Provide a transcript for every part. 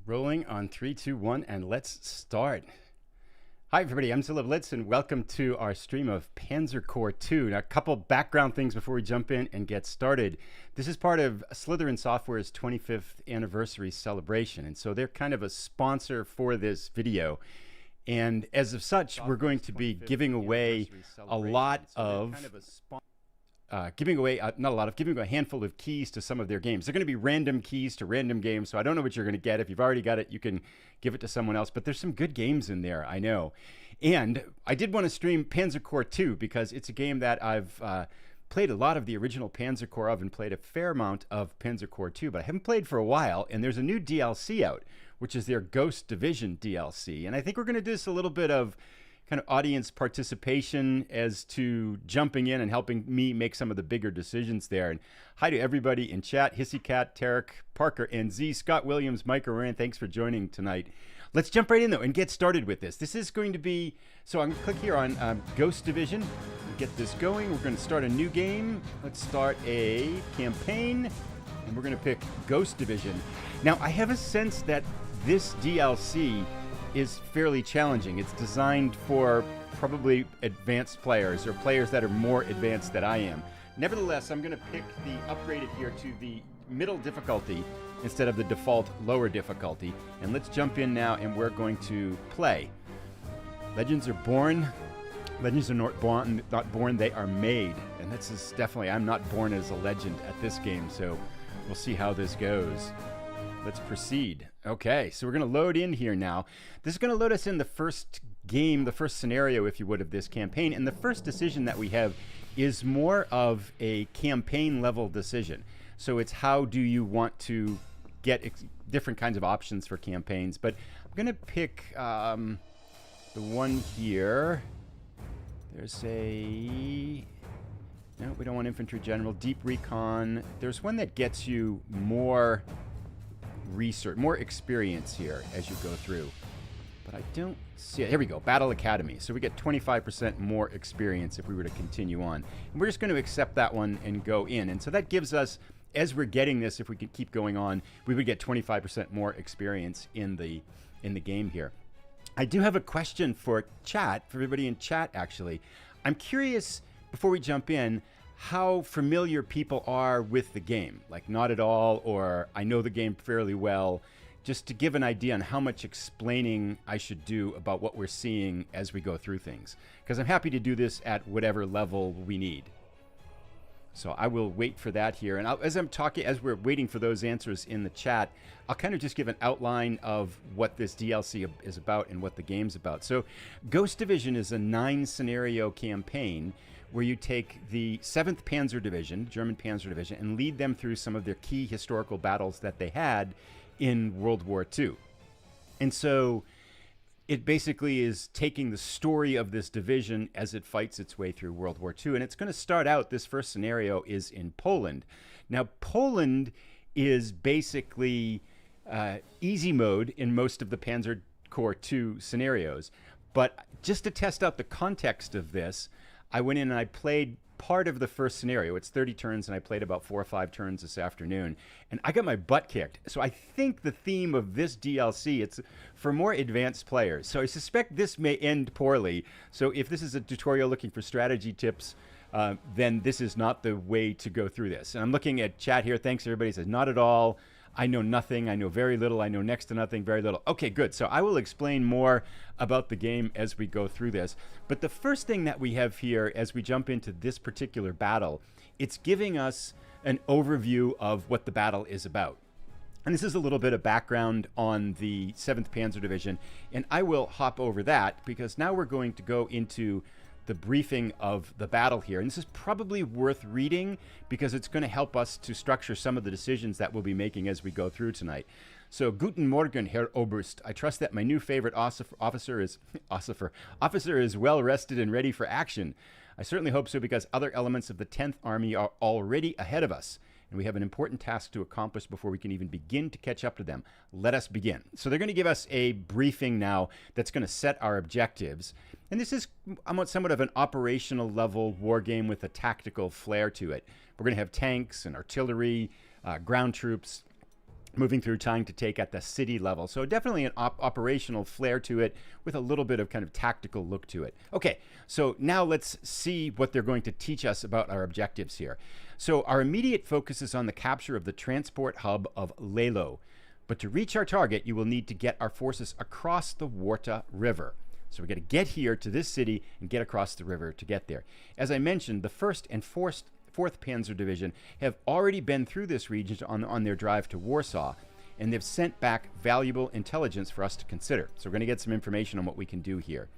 Rolling on 3, 2, 1, and let's start. Hi, everybody. I'm Zilla Blitz, and welcome to our stream of Panzer Corps 2. Now, a couple background things before we jump in and get started. This is part of Slitherine Software's 25th anniversary celebration, and so they're kind of a sponsor for this video. And as of such, we're going to be giving away a lot of... giving away a handful of keys to some of their games. They're going to be random keys to random games, so I don't know what you're going to get. If you've already got it, you can give it to someone else, but there's some good games in there, I know. And I did want to stream Panzer Corps 2 because it's a game that I've played a lot of the original Panzer Corps of and played a fair amount of Panzer Corps 2, but I haven't played for a while, and there's a new DLC out, which is their Ghost Division DLC, and I think we're going to do this a little bit of kind of audience participation as to jumping in and helping me make some of the bigger decisions there. And hi to everybody in chat, Hissy Cat, Tarek, Parker, and Z, Scott Williams, Mike Oran, thanks for joining tonight. Let's jump right in though and get started with this. This is going to be, so I'm gonna click here on Ghost Division, get this going. We're gonna start a new game. Let's start a campaign, and we're gonna pick Ghost Division. Now, I have a sense that this DLC is fairly challenging. It's designed for probably advanced players or players that are more advanced than I am. Nevertheless, I'm going to pick the upgraded here to the middle difficulty instead of the default lower difficulty. And let's jump in now and we're going to play. Legends are born. Legends are not born, they are made. And this is definitely, I'm not born as a legend at this game, so we'll see how this goes. Let's proceed. Okay, so we're going to load in here now. This is going to load us in the first game, the first scenario, if you would, of this campaign. And the first decision that we have is more of a campaign level decision. So it's how do you want to get different kinds of options for campaigns. But I'm going to pick the one here. There's a... No, we don't want infantry general. Deep recon. There's one that gets you more research, more experience here as you go through, but I don't see it. Here we go, Battle Academy. So we get 25% more experience if we were to continue on, and we're just going to accept that one and go in. And so that gives us, as we're getting this, if we could keep going on, we would get 25% more experience in the game here. I do have a question for chat, for everybody in chat actually. I'm curious, before we jump in, how familiar people are with the game, like not at all, or I know the game fairly well, just to give an idea on how much explaining I should do about what we're seeing as we go through things. Because I'm happy to do this at whatever level we need. So I will wait for that here. And as we're waiting for those answers in the chat, I'll kind of just give an outline of what this DLC is about and what the game's about. So Ghost Division is a 9-scenario campaign where you take the 7th Panzer Division, German Panzer Division, and lead them through some of their key historical battles that they had in World War II. And so it basically is taking the story of this division as it fights its way through World War II. And it's going to start out, this first scenario is in Poland. Now, Poland is basically easy mode in most of the Panzer Corps 2 scenarios. But just to test out the context of this, I went in and I played part of the first scenario. It's 30 turns, and I played about 4 or 5 turns this afternoon. And I got my butt kicked. So I think the theme of this DLC, it's for more advanced players. So I suspect this may end poorly. So if this is a tutorial looking for strategy tips, then this is not the way to go through this. And I'm looking at chat here. Thanks, everybody. It says, not at all. I know nothing. I know very little. I know next to nothing, very little. Okay, good. So I will explain more about the game as we go through this. But the first thing that we have here as we jump into this particular battle, it's giving us an overview of what the battle is about. And this is a little bit of background on the 7th Panzer Division. And I will hop over that because now we're going to go into the briefing of the battle here. And this is probably worth reading because it's going to help us to structure some of the decisions that we'll be making as we go through tonight. So, Guten Morgen, Herr Oberst. I trust that my new favorite officer is well rested and ready for action. I certainly hope so because other elements of the 10th Army are already ahead of us. And we have an important task to accomplish before we can even begin to catch up to them. Let us begin. So they're going to give us a briefing now that's going to set our objectives. And this is somewhat of an operational level war game with a tactical flair to it. We're going to have tanks and artillery, ground troops, moving through, trying to take at the city level. So definitely an operational flair to it with a little bit of kind of tactical look to it. Okay, so now let's see what they're going to teach us about our objectives here. So our immediate focus is on the capture of the transport hub of Lelo. But to reach our target, you will need to get our forces across the Warta River. So we got to get here to this city and get across the river to get there. As I mentioned, the 1st and 4th Panzer Division have already been through this region on their drive to Warsaw, and they've sent back valuable intelligence for us to consider. So we're going to get some information on what we can do here.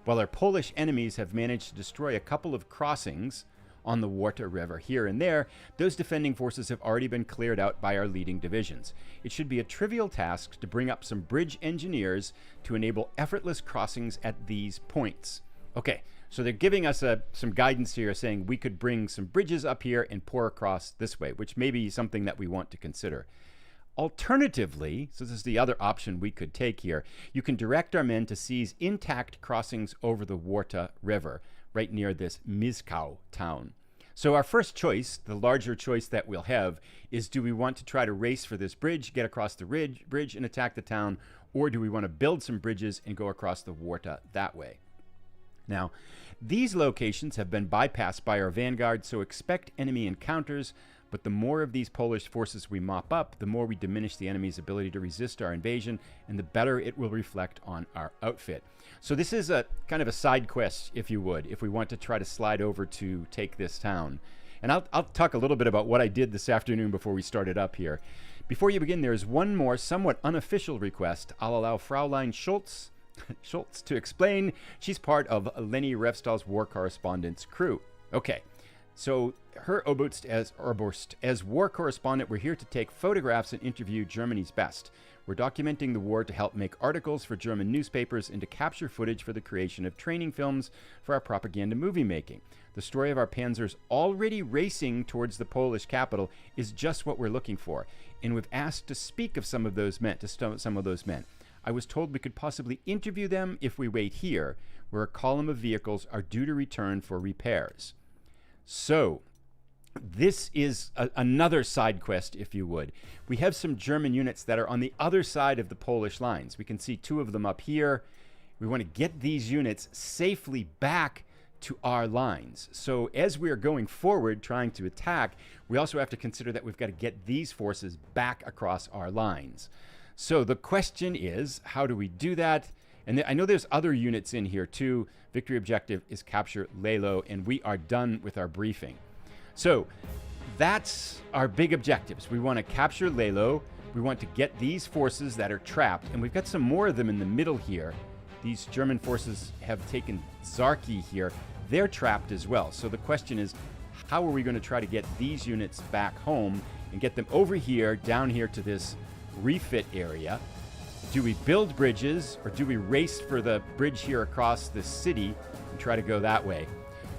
While our Polish enemies have managed to destroy a couple of crossings on the Warta River here and there, those defending forces have already been cleared out by our leading divisions. It should be a trivial task to bring up some bridge engineers to enable effortless crossings at these points. Okay, so they're giving us some guidance here, saying we could bring some bridges up here and pour across this way, which may be something that we want to consider. Alternatively, so this is the other option we could take here, you can direct our men to seize intact crossings over the Warta River, right near this Mizkau town. So our first choice, the larger choice that we'll have, is do we want to try to race for this bridge, get across the bridge and attack the town, or do we want to build some bridges and go across the Warta that way? Now, these locations have been bypassed by our vanguard, so expect enemy encounters, but the more of these Polish forces we mop up, the more we diminish the enemy's ability to resist our invasion, and the better it will reflect on our outfit. So this is a kind of a side quest, if you would, if we want to try to slide over to take this town. And I'll talk a little bit about what I did this afternoon before we started up here. Before you begin, there's one more somewhat unofficial request. I'll allow Fraulein Schultz to explain. She's part of Leni Revstal's war correspondence crew. Okay, so her Oberst as war correspondent, we're here to take photographs and interview Germany's best. We're documenting the war to help make articles for German newspapers and to capture footage for the creation of training films for our propaganda movie making. The story of our panzers already racing towards the Polish capital is just what we're looking for, and we've asked to speak of some of those men. I was told we could possibly interview them if we wait here, where a column of vehicles are due to return for repairs. So, this is another side quest, if you would. We have some German units that are on the other side of the Polish lines. We can see 2 of them up here. We want to get these units safely back to our lines. So as we are going forward trying to attack, we also have to consider that we've got to get these forces back across our lines. So the question is, how do we do that? And I know there's other units in here too. Victory objective is capture Lelo, and we are done with our briefing. So that's our big objectives. We want to capture Lelo. We want to get these forces that are trapped, and we've got some more of them in the middle here. These German forces have taken Zarki here. They're trapped as well. So the question is, how are we going to try to get these units back home and get them over here, down here to this refit area? Do we build bridges, or do we race for the bridge here across the city and try to go that way?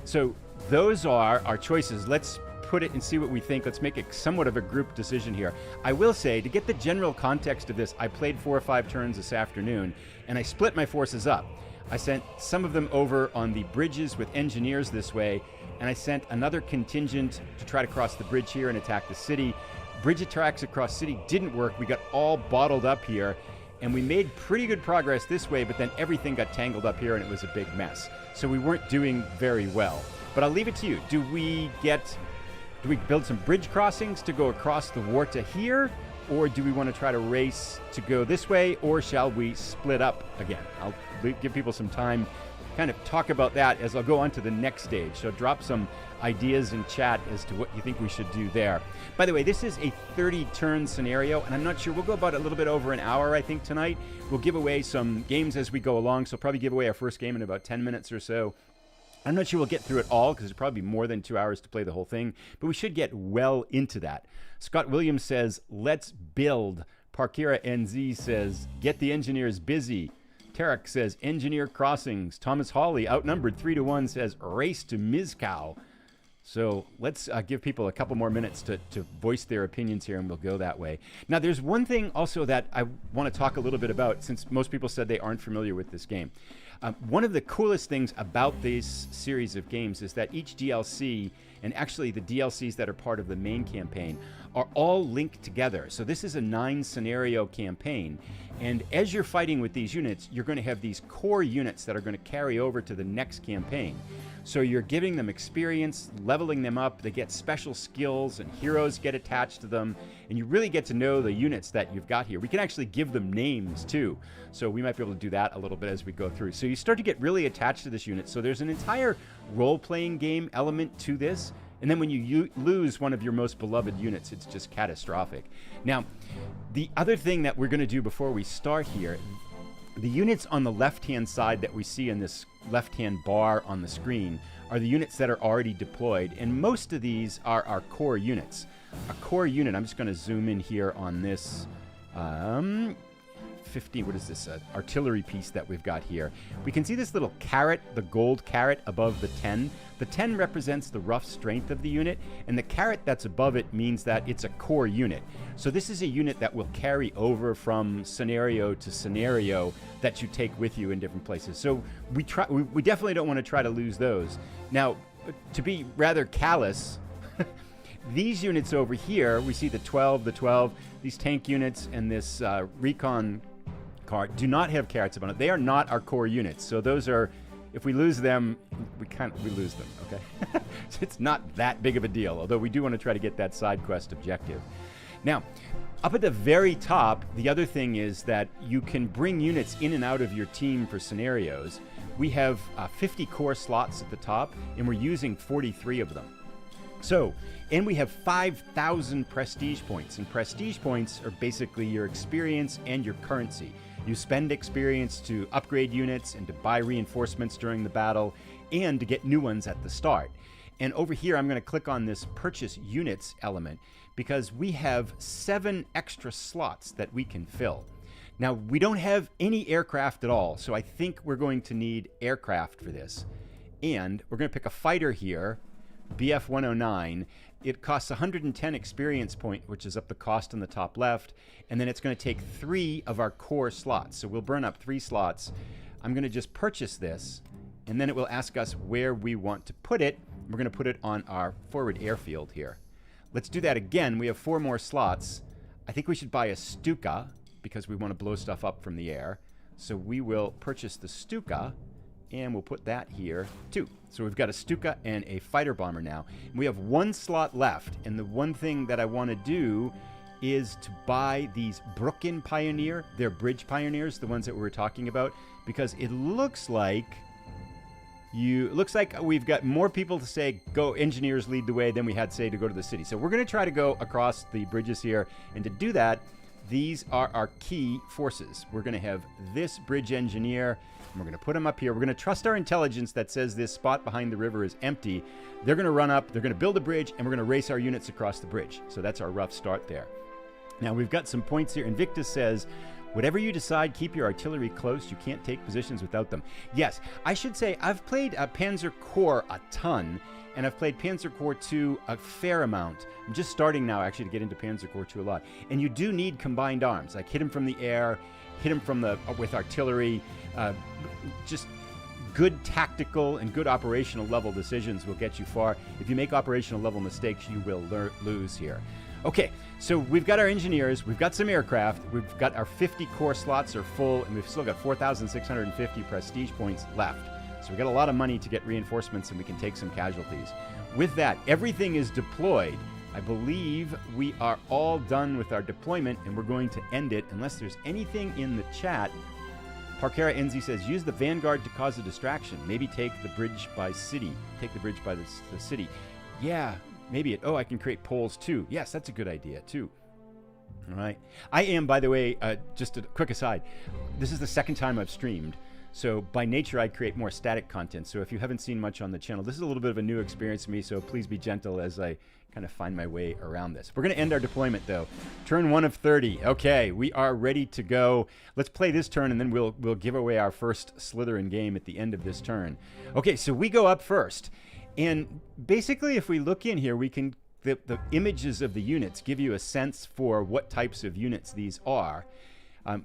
So those are our choices. Let's put it and see what we think. Let's make it somewhat of a group decision here. I will say, to get the general context of this, I played 4 or 5 turns this afternoon, and I split my forces up. I sent some of them over on the bridges with engineers this way, and I sent another contingent to try to cross the bridge here and attack the city. Bridge attacks across city didn't work. We got all bottled up here, and we made pretty good progress this way, but then everything got tangled up here and it was a big mess. So we weren't doing very well. But I'll leave it to you. Do we build some bridge crossings to go across the Warta here? Or do we want to try to race to go this way? Or shall we split up again? I'll give people some time, kind of talk about that as I'll go on to the next stage. So drop some ideas in chat as to what you think we should do there. By the way, this is a 30-turn scenario, and I'm not sure. We'll go about a little bit over an hour, I think, tonight. We'll give away some games as we go along, so probably give away our first game in about 10 minutes or so. I'm not sure we'll get through it all because it'll probably be more than 2 hours to play the whole thing, but we should get well into that. Scott Williams says, let's build. Parkira NZ says, get the engineers busy. Tarek says, engineer crossings. Thomas Hawley, outnumbered 3-1, says, race to Mizkau. So let's give people a couple more minutes to voice their opinions here, and we'll go that way. Now, there's one thing also that I want to talk a little bit about, since most people said they aren't familiar with this game. One of the coolest things about this series of games is that each DLC, and actually the DLCs that are part of the main campaign, are all linked together. So this is a 9-scenario campaign, and as you're fighting with these units, you're going to have these core units that are going to carry over to the next campaign. So you're giving them experience, leveling them up, they get special skills, and heroes get attached to them, and you really get to know the units that you've got here. We can actually give them names too, so we might be able to do that a little bit as we go through. So you start to get really attached to this unit. So there's an entire role-playing game element to this, and then when you lose one of your most beloved units, it's just catastrophic. Now, the other thing that we're going to do before we start here, the units on the left-hand side that we see in this left-hand bar on the screen are the units that are already deployed, and most of these are our core units. A core unit, I'm just going to zoom in here on this 50, what is this, artillery piece that we've got here. We can see this little caret, the gold caret above the 10. The 10 represents the rough strength of the unit, and the caret that's above it means that it's a core unit. So this is a unit that will carry over from scenario to scenario that you take with you in different places. So we definitely don't want to try to lose those. Now, to be rather callous, these units over here, we see the 12, these tank units and this recon car do not have carrots on it. They are not our core units. So those are, if we lose them, we lose them, okay? So it's not that big of a deal, although we do want to try to get that side quest objective. Now, up at the very top, the other thing is that you can bring units in and out of your team for scenarios. We have 50 core slots at the top, and we're using 43 of them. So, and we have 5,000 prestige points, and prestige points are basically your experience and your currency. You spend experience to upgrade units and to buy reinforcements during the battle and to get new ones at the start. And over here, I'm going to click on this purchase units element because we have 7 extra slots that we can fill. Now, we don't have any aircraft at all, so I think we're going to need aircraft for this. And we're going to pick a fighter here, BF 109. It costs 110 experience point, which is up the cost on the top left, and then it's going to take 3 of our core slots. So we'll burn up 3 slots. I'm going to just purchase this, and then it will ask us where we want to put it. We're going to put it on our forward airfield here. Let's do that again. We have 4 more slots. I think we should buy a Stuka because we want to blow stuff up from the air. So we will purchase the Stuka, and we'll put that here too. So we've got a Stuka and a fighter bomber now. We have 1 slot left, and the one thing that I want to do is to buy these Brooklyn Pioneer. They're bridge pioneers, the ones that we were talking about, because it looks like we've got more people to say go engineers lead the way than we had say to go to the city. So we're going to try to go across the bridges here, and to do that, these are our key forces. We're going to have this bridge engineer, and we're going to put them up here. We're going to trust our intelligence that says this spot behind the river is empty. They're going to run up, they're going to build a bridge, and we're going to race our units across the bridge. So that's our rough start there. Now we've got some points here. Invictus says, whatever you decide, keep your artillery close. You can't take positions without them. Yes, I should say I've played Panzer Corps a ton, and I've played Panzer Corps 2 a fair amount. I'm just starting now actually to get into Panzer Corps 2 a lot. And you do need combined arms, like hit him from the air, hit him from with artillery. Just good tactical and good operational level decisions will get you far. If you make operational level mistakes, you will lose here. Okay, so we've got our engineers, we've got some aircraft, we've got our 50 core slots are full, and we've still got 4,650 prestige points left. So we've got a lot of money to get reinforcements, and we can take some casualties. With that, everything is deployed. I believe we are all done with our deployment, and we're going to end it unless there's anything in the chat. Parkera NZ says, use the Vanguard to cause a distraction. Maybe take the bridge by city. Take the bridge by the city. Yeah, maybe I can create poles too. Yes, that's a good idea too. All right. I am, by the way, just a quick aside, this is the second time I've streamed. So by nature, I create more static content. So if you haven't seen much on the channel, this is a little bit of a new experience for me. So please be gentle as I kind of find my way around this. We're going to end our deployment though. Turn 1 of 30. Okay, we are ready to go. Let's play this turn, and then we'll give away our first Slitherine game at the end of this turn. Okay, so we go up first. And basically, if we look in here, we can the images of the units give you a sense for what types of units these are.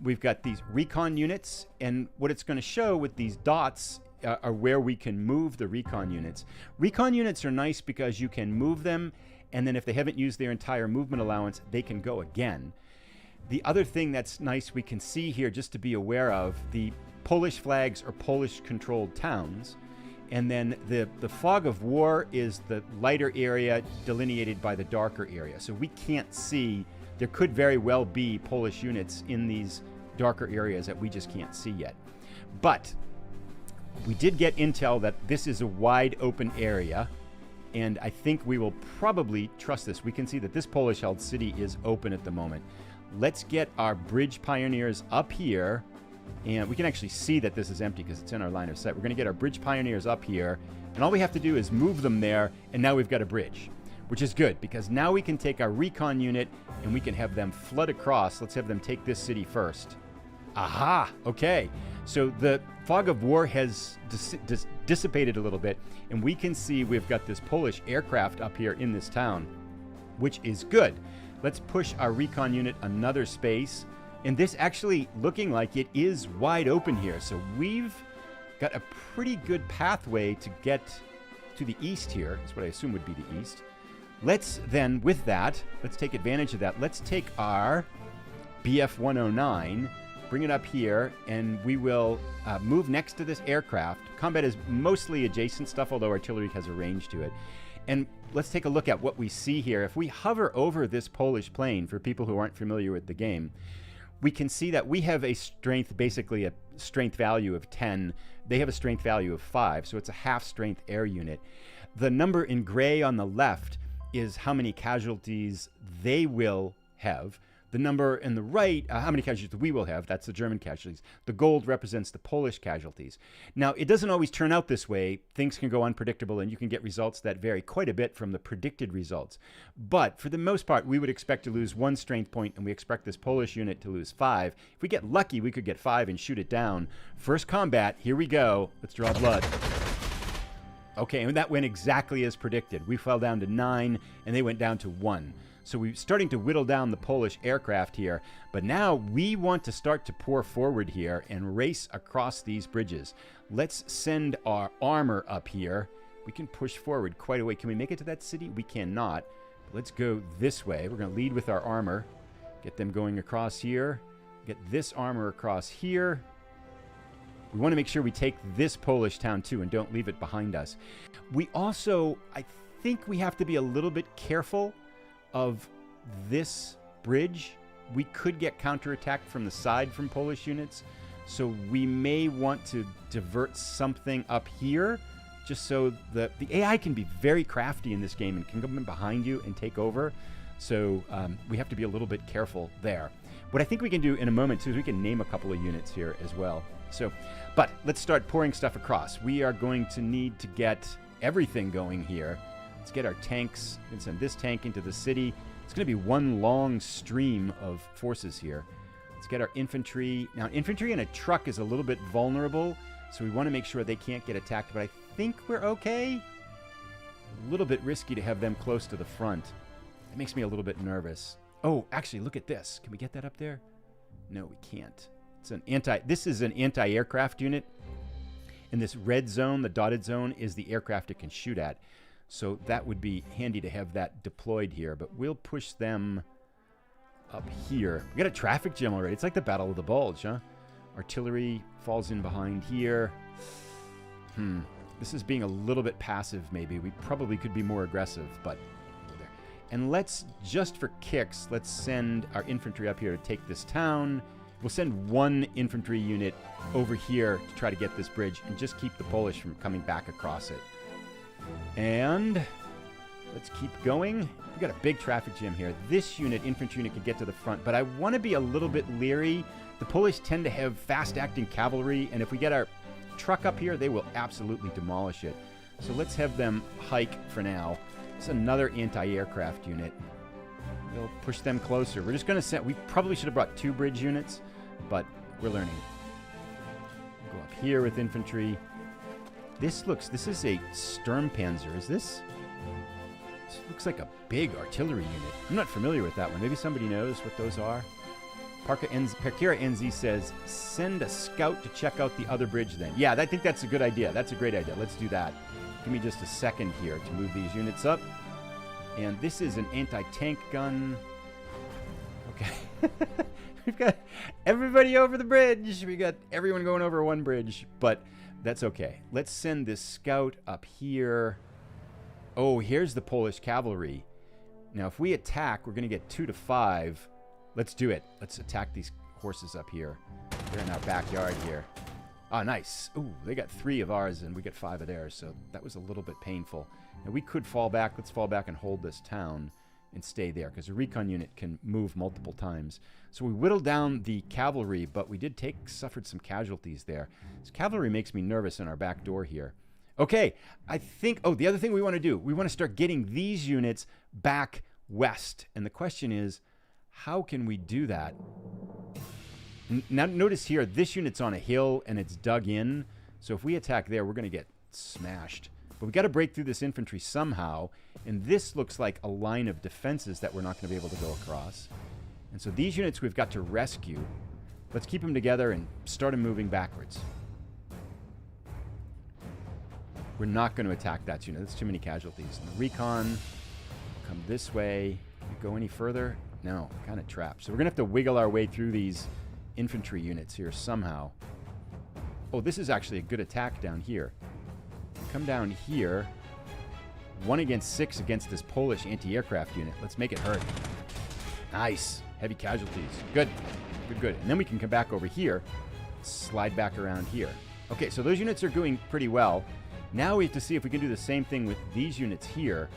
We've got these recon units, and what it's going to show with these dots are where we can move the recon units. Recon units are nice because you can move them, and then if they haven't used their entire movement allowance, they can go again. The other thing that's nice we can see here, just to be aware of, the Polish flags are Polish-controlled towns, and then the fog of war is the lighter area delineated by the darker area. So we can't see, there could very well be Polish units in these darker areas that we just can't see yet. But we did get intel that this is a wide open area, and I think we will probably trust this. We can see that this Polish-held city is open at the moment. Let's get our bridge pioneers up here, and we can actually see that this is empty because it's in our line of sight. We're going to get our bridge pioneers up here, and all we have to do is move them there, and now we've got a bridge, which is good because now we can take our recon unit and we can have them flood across. Let's have them take this city first. Aha! Okay. So the fog of war has dissipated a little bit, and we can see we've got this Polish aircraft up here in this town, which is good. Let's push our recon unit another space. And this actually looking like it is wide open here. So we've got a pretty good pathway to get to the east here. That's what I assume would be the east. Let's then, with that, let's take advantage of that. Let's take our BF-109, bring it up here, and we will move next to this aircraft. Combat is mostly adjacent stuff, although artillery has a range to it. And let's take a look at what we see here. If we hover over this Polish plane, for people who aren't familiar with the game, we can see that we have a strength, basically a strength value of 10. They have a strength value of 5, so it's a half-strength air unit. The number in gray on the left is how many casualties they will have. The number in the right, how many casualties we will have, that's the German casualties. The gold represents the Polish casualties. Now, it doesn't always turn out this way. Things can go unpredictable, and you can get results that vary quite a bit from the predicted results. But for the most part, we would expect to lose 1 strength point, and we expect this Polish unit to lose 5. If we get lucky, we could get 5 and shoot it down. First combat, here we go. Let's draw blood. Okay, and that went exactly as predicted. We fell down to 9, and they went down to 1. So we're starting to whittle down the Polish aircraft here, but now we want to start to pour forward here and race across these bridges. Let's send our armor up here. We can push forward quite a way. Can we make it to that city? We cannot. But let's go this way. We're going to lead with our armor. Get them going across here. Get this armor across here. We want to make sure we take this Polish town too and don't leave it behind us. We also, I think we have to be a little bit careful of this bridge. We could get counterattacked from the side from Polish units, so we may want to divert something up here just so the AI can be very crafty in this game and can come in behind you and take over. So we have to be a little bit careful there. What I think we can do in a moment too is we can name a couple of units here as well. So, but let's start pouring stuff across. We are going to need to get everything going here. Let's get our tanks and send this tank into the city. It's going to be one long stream of forces here. Let's get our infantry. Now, infantry in a truck is a little bit vulnerable, so we want to make sure they can't get attacked, but I think we're okay. A little bit risky to have them close to the front. It makes me a little bit nervous. Oh, actually, look at this. Can we get that up there? No, we can't. It's an this is an anti-aircraft unit. And this red zone, the dotted zone, is the aircraft it can shoot at. So that would be handy to have that deployed here, but we'll push them up here. We got a traffic jam already. It's like the Battle of the Bulge, huh? Artillery falls in behind here. This is being a little bit passive, maybe. We probably could be more aggressive, but there. And let's, just for kicks, let's send our infantry up here to take this town. We'll send 1 infantry unit over here to try to get this bridge and just keep the Polish from coming back across it. And let's keep going. We've got a big traffic jam here. This unit, infantry unit, can get to the front, but I want to be a little bit leery. The Polish tend to have fast-acting cavalry, and if we get our truck up here, they will absolutely demolish it. So let's have them hike for now. It's another anti-aircraft unit. We'll push them closer. We're just going to send... We probably should have brought 2 bridge units, but we're learning. We'll go up here with infantry. This is a Sturmpanzer. This looks like a big artillery unit. I'm not familiar with that one. Maybe somebody knows what those are. Parkira NZ says, send a scout to check out the other bridge then. Yeah, I think that's a good idea. That's a great idea. Let's do that. Give me just a second here to move these units up. And this is an anti-tank gun. Okay. We've got everybody over the bridge. We got everyone going over one bridge, but that's okay. Let's send this scout up here. Oh, here's the Polish cavalry. Now, if we attack, we're going to get 2 to 5. Let's do it. Let's attack these horses up here. They're in our backyard here. Oh, nice. Ooh, they got 3 of ours, and we get 5 of theirs, so that was a little bit painful. Now, we could fall back. Let's fall back and hold this town and stay there, because a recon unit can move multiple times. So we whittled down the cavalry, but we did suffered some casualties there. This cavalry makes me nervous in our back door here. Okay, I think, the other thing we want to do, we want to start getting these units back west. And the question is, how can we do that? Now, notice here, this unit's on a hill and it's dug in. So if we attack there, we're going to get smashed. But we got to break through this infantry somehow. And this looks like a line of defenses that we're not going to be able to go across. And so these units we've got to rescue. Let's keep them together and start them moving backwards. We're not going to attack that unit. That's too many casualties. And the recon, come this way. Can we go any further? No, kind of trapped. So we're going to have to wiggle our way through these infantry units here somehow. Oh, this is actually a good attack down here. Come down here. 1 against 6 against this Polish anti-aircraft unit. Let's make it hurt. Nice. Heavy casualties. Good. Good, good. And then we can come back over here. Slide back around here. Okay, so those units are doing pretty well. Now we have to see if we can do the same thing with these units here.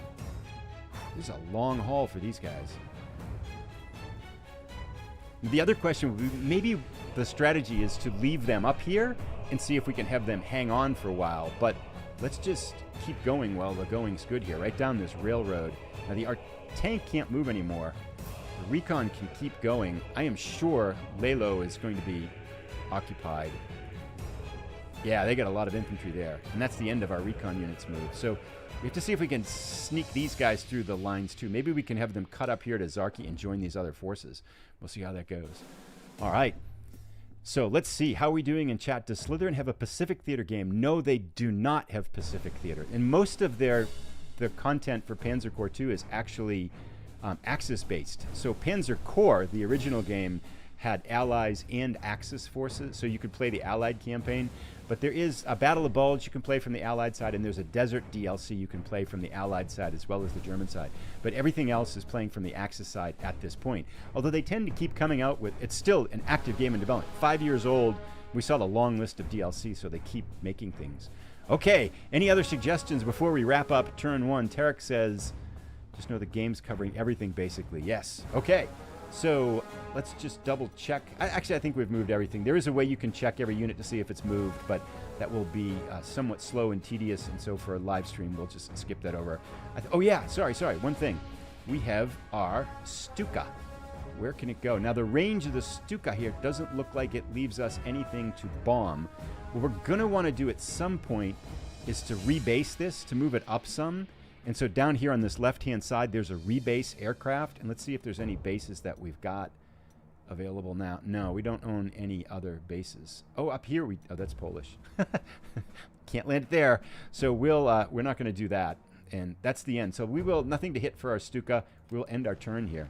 This is a long haul for these guys. The other question would be, maybe the strategy is to leave them up here and see if we can have them hang on for a while. But let's just keep going while the going's good here, right down this railroad. Now, our tank can't move anymore. The recon can keep going. I am sure Lalo is going to be occupied. Yeah, they got a lot of infantry there. And that's the end of our recon units move. So we have to see if we can sneak these guys through the lines too. Maybe we can have them cut up here to Zarki and join these other forces. We'll see how that goes. All right. So let's see. How are we doing in chat? Does Slitherine have a Pacific Theater game? No, they do not have Pacific Theater. And most of their content for Panzer Corps 2 is actually Axis-based. So Panzer Corps, the original game, had Allies and Axis forces, so you could play the Allied campaign. But there is a Battle of Bulge you can play from the Allied side, and there's a Desert DLC you can play from the Allied side as well as the German side. But everything else is playing from the Axis side at this point. Although they tend to keep coming out with, it's still an active game in development. 5 years old, we saw the long list of DLC, so they keep making things. Okay, any other suggestions before we wrap up turn 1? Tarek says, just know the game's covering everything basically. Yes, okay. So let's just double check. Actually, I think we've moved everything. There is a way you can check every unit to see if it's moved, but that will be somewhat slow and tedious, and so for a live stream, we'll just skip that over. Oh yeah, sorry, one thing. We have our Stuka. Where can it go? Now, the range of the Stuka here doesn't look like it leaves us anything to bomb. What we're going to want to do at some point is to rebase this, to move it up some. And so down here on this left-hand side, there's a rebase aircraft. And let's see if there's any bases that we've got available now. No, we don't own any other bases. Oh, up here, oh, that's Polish. Can't land it there. So we're not going to do that. And that's the end. So we will, nothing to hit for our Stuka. We'll end our turn here.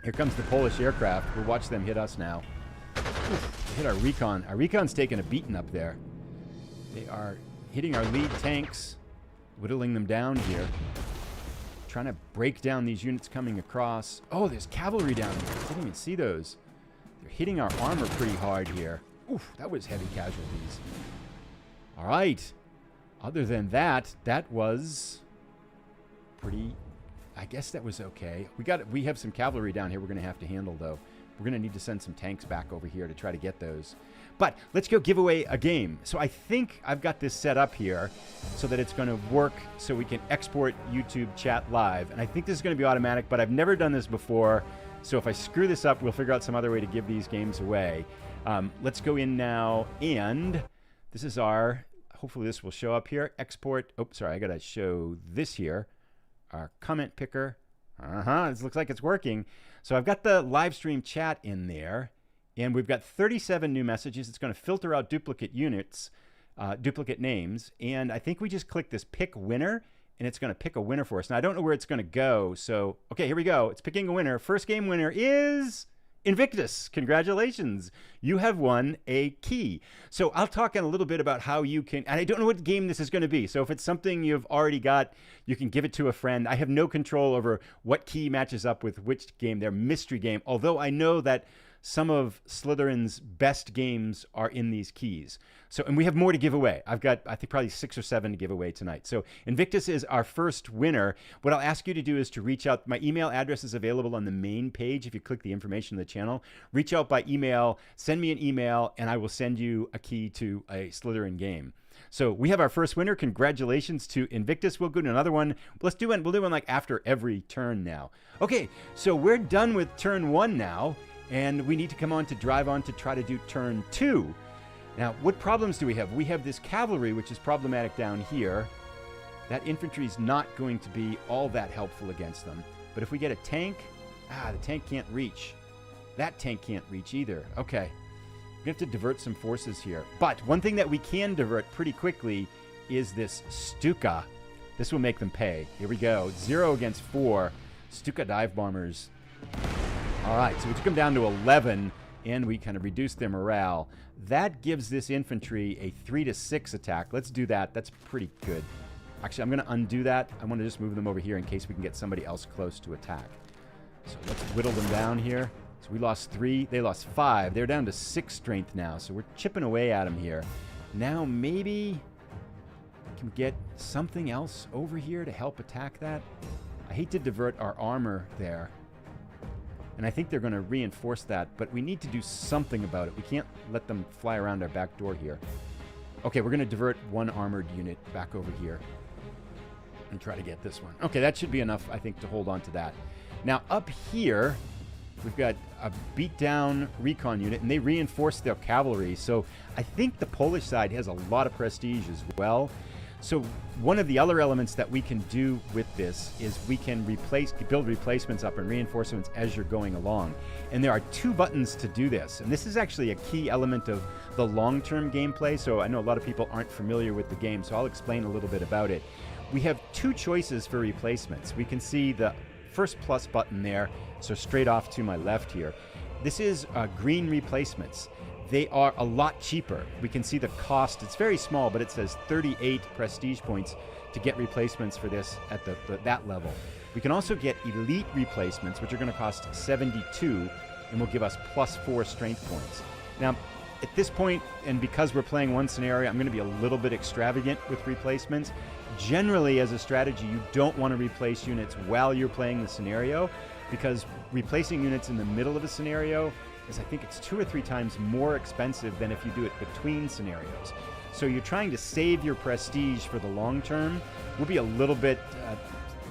Here comes the Polish aircraft. We'll watch them hit us now. Oof, hit our recon. Our recon's taking a beating up there. They are hitting our lead tanks. Whittling them down here. Trying to break down these units coming across. Oh, there's cavalry down here. I didn't even see those. They're hitting our armor pretty hard here. Oof, that was heavy casualties. All right. Other than that, that was pretty... I guess that was okay. We have some cavalry down here we're going to have to handle, though. We're going to need to send some tanks back over here to try to get those. But let's go give away a game. So I think I've got this set up here so that it's going to work so we can export YouTube chat live. And I think this is going to be automatic, but I've never done this before. So if I screw this up, we'll figure out some other way to give these games away. Let's go in now. And this is our, hopefully this will show up here. Export. Oh, sorry, I got to show this here. Our comment picker. This looks like it's working. So I've got the live stream chat in there, and we've got 37 new messages. It's going to filter out duplicate units, duplicate names, and I think we just click this pick winner, and it's going to pick a winner for us. Now, I don't know where it's going to go, so, okay, here we go. It's picking a winner. First game winner is Invictus. Congratulations. You have won a key. So I'll talk in a little bit about how you can, and I don't know what game this is going to be. So if it's something you've already got, you can give it to a friend. I have no control over what key matches up with which game. They're mystery game, although I know that some of Slytherin's best games are in these keys. So, and we have more to give away. I've got, I think, probably 6 or 7 to give away tonight. So Invictus is our first winner. What I'll ask you to do is to reach out. My email address is available on the main page. If you click the information in the channel, reach out by email, send me an email, and I will send you a key to a Slitherine game. So we have our first winner. Congratulations to Invictus. We'll go to another one. Let's do one. We'll do one like after every turn now. Okay, so we're done with turn 1 now. And we need to come on to drive on to try to do turn 2. Now, what problems do we have? We have this cavalry, which is problematic down here. That infantry is not going to be all that helpful against them. But if we get a tank, the tank can't reach. That tank can't reach either. Okay, we have to divert some forces here. But one thing that we can divert pretty quickly is this Stuka. This will make them pay. Here we go. 0 against 4. Stuka dive bombers. All right, so we took them down to 11, and we kind of reduced their morale. That gives this infantry a 3 to 6 attack. Let's do that. That's pretty good. Actually, I'm going to undo that. I want to just move them over here in case we can get somebody else close to attack. So let's whittle them down here. So we lost 3. They lost 5. They're down to 6 strength now, so we're chipping away at them here. Now maybe we can get something else over here to help attack that. I hate to divert our armor there. And I think they're going to reinforce that, but we need to do something about it. We can't let them fly around our back door here. Okay, we're going to divert 1 armored unit back over here and try to get this one. Okay, that should be enough, I think, to hold on to that. Now, up here, we've got a beat-down recon unit, and they reinforce their cavalry. So I think the Polish side has a lot of prestige as well. So one of the other elements that we can do with this is we can build replacements up and reinforcements as you're going along. And there are 2 buttons to do this. And this is actually a key element of the long-term gameplay. So I know a lot of people aren't familiar with the game, so I'll explain a little bit about it. We have 2 choices for replacements. We can see the first plus button there, so straight off to my left here. This is green replacements. They are a lot cheaper. We can see the cost. It's very small, but it says 38 prestige points to get replacements for this at that level. We can also get elite replacements, which are going to cost 72 and will give us plus 4 strength points. Now, at this point, and because we're playing one scenario, I'm going to be a little bit extravagant with replacements. Generally, as a strategy, you don't want to replace units while you're playing the scenario, because replacing units in the middle of a scenario is, I think it's 2 or 3 times more expensive than if you do it between scenarios. So you're trying to save your prestige for the long term. We'll be a little bit,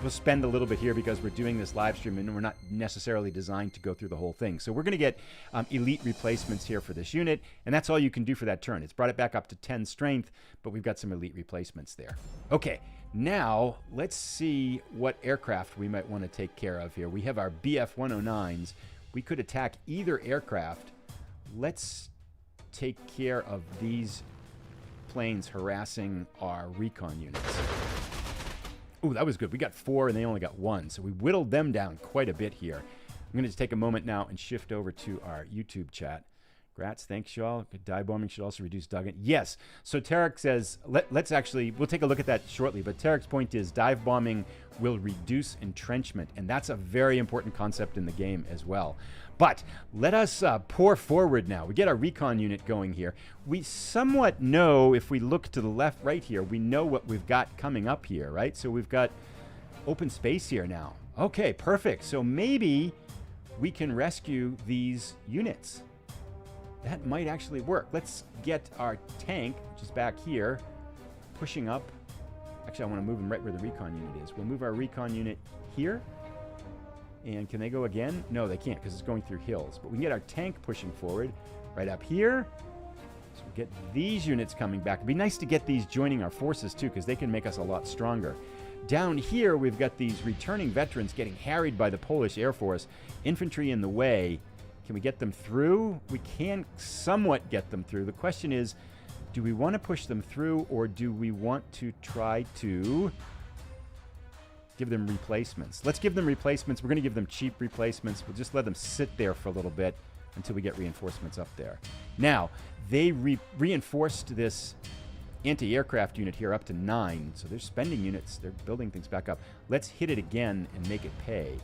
we'll spend a little bit here because we're doing this live stream and we're not necessarily designed to go through the whole thing. So we're going to get elite replacements here for this unit, and that's all you can do for that turn. It's brought it back up to 10 strength, but we've got some elite replacements there. Okay, now let's see what aircraft we might want to take care of here. We have our BF-109s. We could attack either aircraft. Let's take care of these planes harassing our recon units. Ooh, that was good. We got 4 and they only got 1, so we whittled them down quite a bit here. I'm going to just take a moment now and shift over to our YouTube chat. Grats, thanks y'all. Dive bombing should also reduce Duggan. Yes, so Tarek says, let's actually, we'll take a look at that shortly, but Tarek's point is dive bombing will reduce entrenchment, and that's a very important concept in the game as well. But let us pour forward now. We get our recon unit going here. We somewhat know, if we look to the left, right here, we know what we've got coming up here, right? So we've got open space here now. Okay, perfect. So maybe we can rescue these units. That might actually work. Let's get our tank, which is back here, pushing up. Actually, I want to move them right where the recon unit is. We'll move our recon unit here. And can they go again? No, they can't because it's going through hills. But we can get our tank pushing forward right up here. So we get these units coming back. It'd be nice to get these joining our forces too, because they can make us a lot stronger. Down here, we've got these returning veterans getting harried by the Polish Air Force. Infantry in the way. Can we get them through? We can somewhat get them through. The question is, do we want to push them through, or do we want to try to give them replacements? Let's give them replacements. We're going to give them cheap replacements. We'll just let them sit there for a little bit until we get reinforcements up there. Now, they reinforced this anti-aircraft unit here up to 9. So they're spending units. They're building things back up. Let's hit it again and make it pay.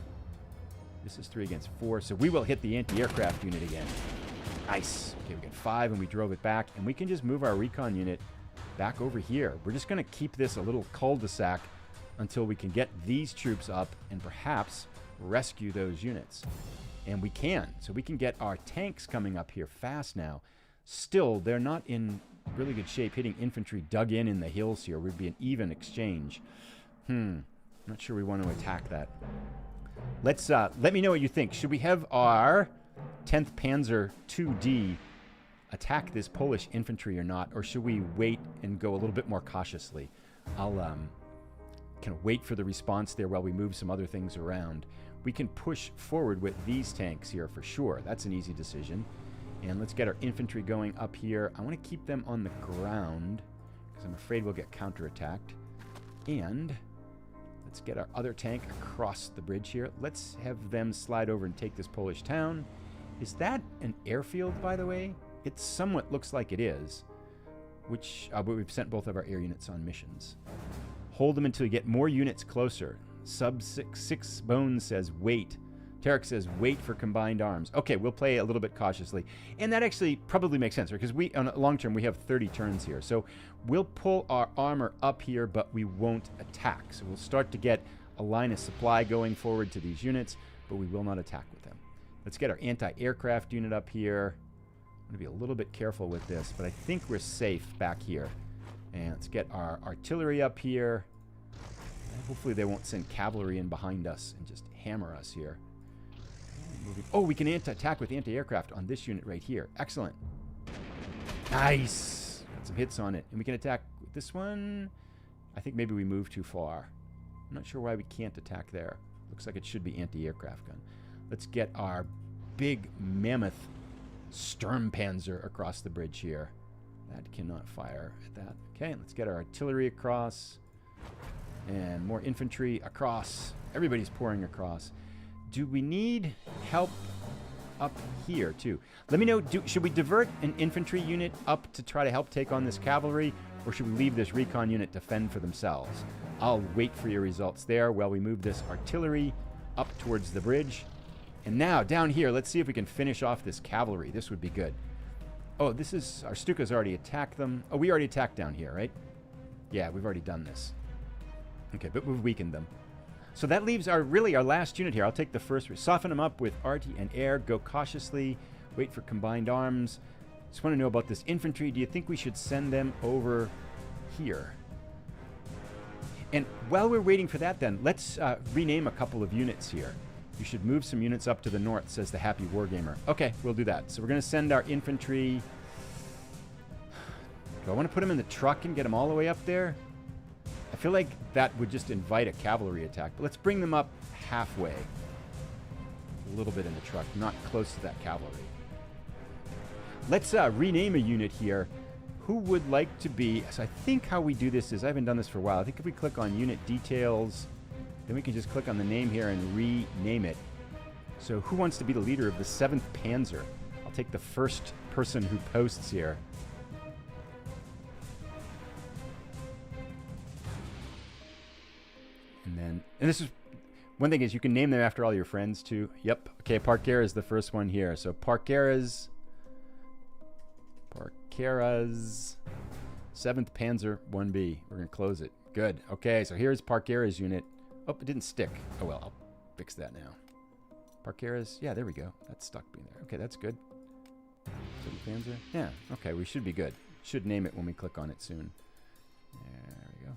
This is 3 against 4. So we will hit the anti-aircraft unit again. Nice. Okay, we got 5 and we drove it back. And we can just move our recon unit back over here. We're just going to keep this a little cul-de-sac until we can get these troops up and perhaps rescue those units. And we can. So we can get our tanks coming up here fast now. Still, they're not in really good shape. Hitting infantry dug in the hills here would be an even exchange. Not sure we want to attack that. Let's let me know what you think. Should we have our 10th Panzer 2D attack this Polish infantry or not, or should we wait and go a little bit more cautiously? I'll kind of wait for the response there while we move some other things around. We can push forward with these tanks here for sure. That's an easy decision. And let's get our infantry going up here. I want to keep them on the ground because I'm afraid we'll get counterattacked. And let's get our other tank across the bridge here. Let's have them slide over and take this Polish town. Is that an airfield, by the way? It somewhat looks like it is, which but we've sent both of our air units on missions. Hold them until you get more units closer. Sub 6 Bones says wait. Tarek says wait for combined arms. Okay, we'll play a little bit cautiously. And that actually probably makes sense, because we on a long term we have 30 turns here. So we'll pull our armor up here, but we won't attack. So we'll start to get a line of supply going forward to these units, but we will not attack with them. Let's get our anti-aircraft unit up here. I'm going to be a little bit careful with this, but I think we're safe back here. And let's get our artillery up here. And hopefully they won't send cavalry in behind us and just hammer us here. Oh, we can attack with anti-aircraft on this unit right here. Excellent. Nice. Got some hits on it. And we can attack with this one. I think maybe we moved too far. I'm not sure why we can't attack there. Looks like it should be anti-aircraft gun. Let's get our big mammoth Sturmpanzer across the bridge here. That cannot fire at that. Okay, let's get our artillery across. And more infantry across. Everybody's pouring across. Do we need help up here, too? Let me know, should we divert an infantry unit up to try to help take on this cavalry, or should we leave this recon unit to fend for themselves? I'll wait for your results there while we move this artillery up towards the bridge. And now, down here, let's see if we can finish off this cavalry. This would be good. Oh, this is... Our Stuka's already attacked them. Oh, we already attacked down here, right? Yeah, we've already done this. Okay, but we've weakened them. So that leaves our last unit here. I'll take the first. Soften them up with arty and air. Go cautiously. Wait for combined arms. Just want to know about this infantry. Do you think we should send them over here? And while we're waiting for that then, let's rename a couple of units here. You should move some units up to the north, says the Happy Wargamer. Okay, we'll do that. So we're going to send our infantry. Do I want to put them in the truck and get them all the way up there? I feel like that would just invite a cavalry attack. But let's bring them up halfway. A little bit in the truck, not close to that cavalry. Let's rename a unit here. Who would like to be... So I think how we do this is... I haven't done this for a while. I think if we click on unit details, then we can just click on the name here and rename it. So who wants to be the leader of the 7th Panzer? I'll take the first person who posts here. And this is one thing is you can name them after all your friends too. Yep. Okay, Parkera is the first one here. So Parkera's 7th Panzer 1B. We're going to close it. Good. Okay, so here's Parkera's unit. Oh, it didn't stick. Oh, well, I'll fix that now. Parkera's, yeah, there we go. That's stuck being there. Okay, that's good. 7th Panzer. Yeah, okay, we should be good. Should name it when we click on it soon. There we go.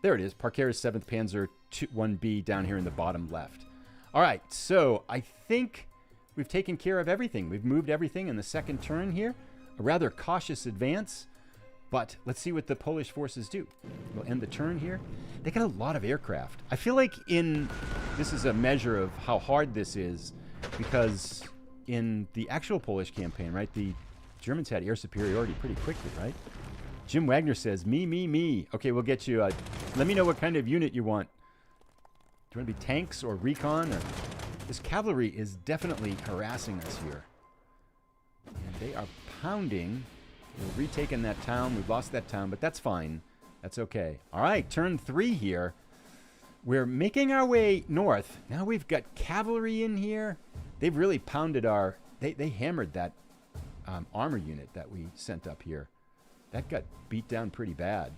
There it is, Parkera's 7th Panzer 1B down here in the bottom left. All right, so I think we've taken care of everything. We've moved everything in the second turn here. A rather cautious advance. But let's see what the Polish forces do. We'll end the turn here. They got a lot of aircraft. I feel like this is a measure of how hard this is, because in the actual Polish campaign, right, the Germans had air superiority pretty quickly, right? Jim Wagner says, me. Okay, we'll get you. Let me know what kind of unit you want. Do you want to be tanks or recon? Or... This cavalry is definitely harassing us here. And they are pounding. We're retaking that town. We've lost that town, but that's fine. That's okay. All right, turn 3 here. We're making our way north. Now we've got cavalry in here. They've really pounded our... They hammered that armor unit that we sent up here. That got beat down pretty bad.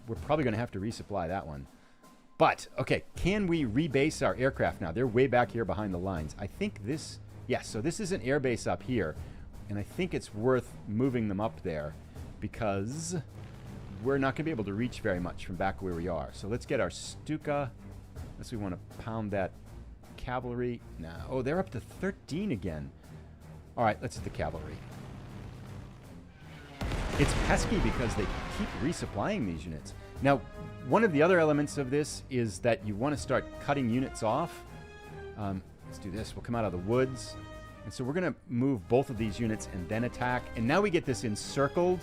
We're probably going to have to resupply that one. But, okay, can we rebase our aircraft now? They're way back here behind the lines. I think this... Yes, so this is an airbase up here. And I think it's worth moving them up there because we're not going to be able to reach very much from back where we are. So let's get our Stuka. Unless we want to pound that cavalry. Now, oh, they're up to 13 again. All right, let's hit the cavalry. It's pesky because they keep resupplying these units. Now, one of the other elements of this is that you want to start cutting units off. Let's do this. We'll come out of the woods. And so we're going to move both of these units and then attack. And now we get this encircled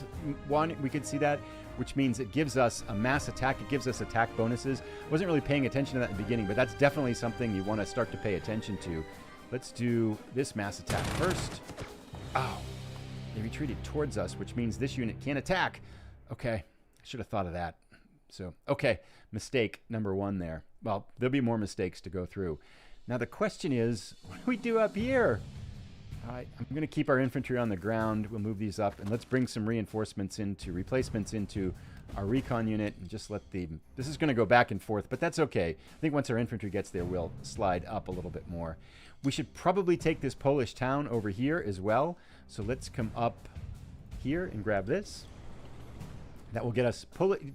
one. We can see that, which means it gives us a mass attack. It gives us attack bonuses. Wasn't really paying attention to that in the beginning, but that's definitely something you want to start to pay attention to. Let's do this mass attack first. Oh, they retreated towards us, which means this unit can't attack. Okay, I should have thought of that. So, okay, mistake number 1 there. Well, there'll be more mistakes to go through. Now the question is, what do we do up here? All right, I'm going to keep our infantry on the ground. We'll move these up, and let's bring some replacements into our recon unit, and just let this is going to go back and forth, but that's okay. I think once our infantry gets there, we'll slide up a little bit more. We should probably take this Polish town over here as well. So let's come up here and grab this. That will get us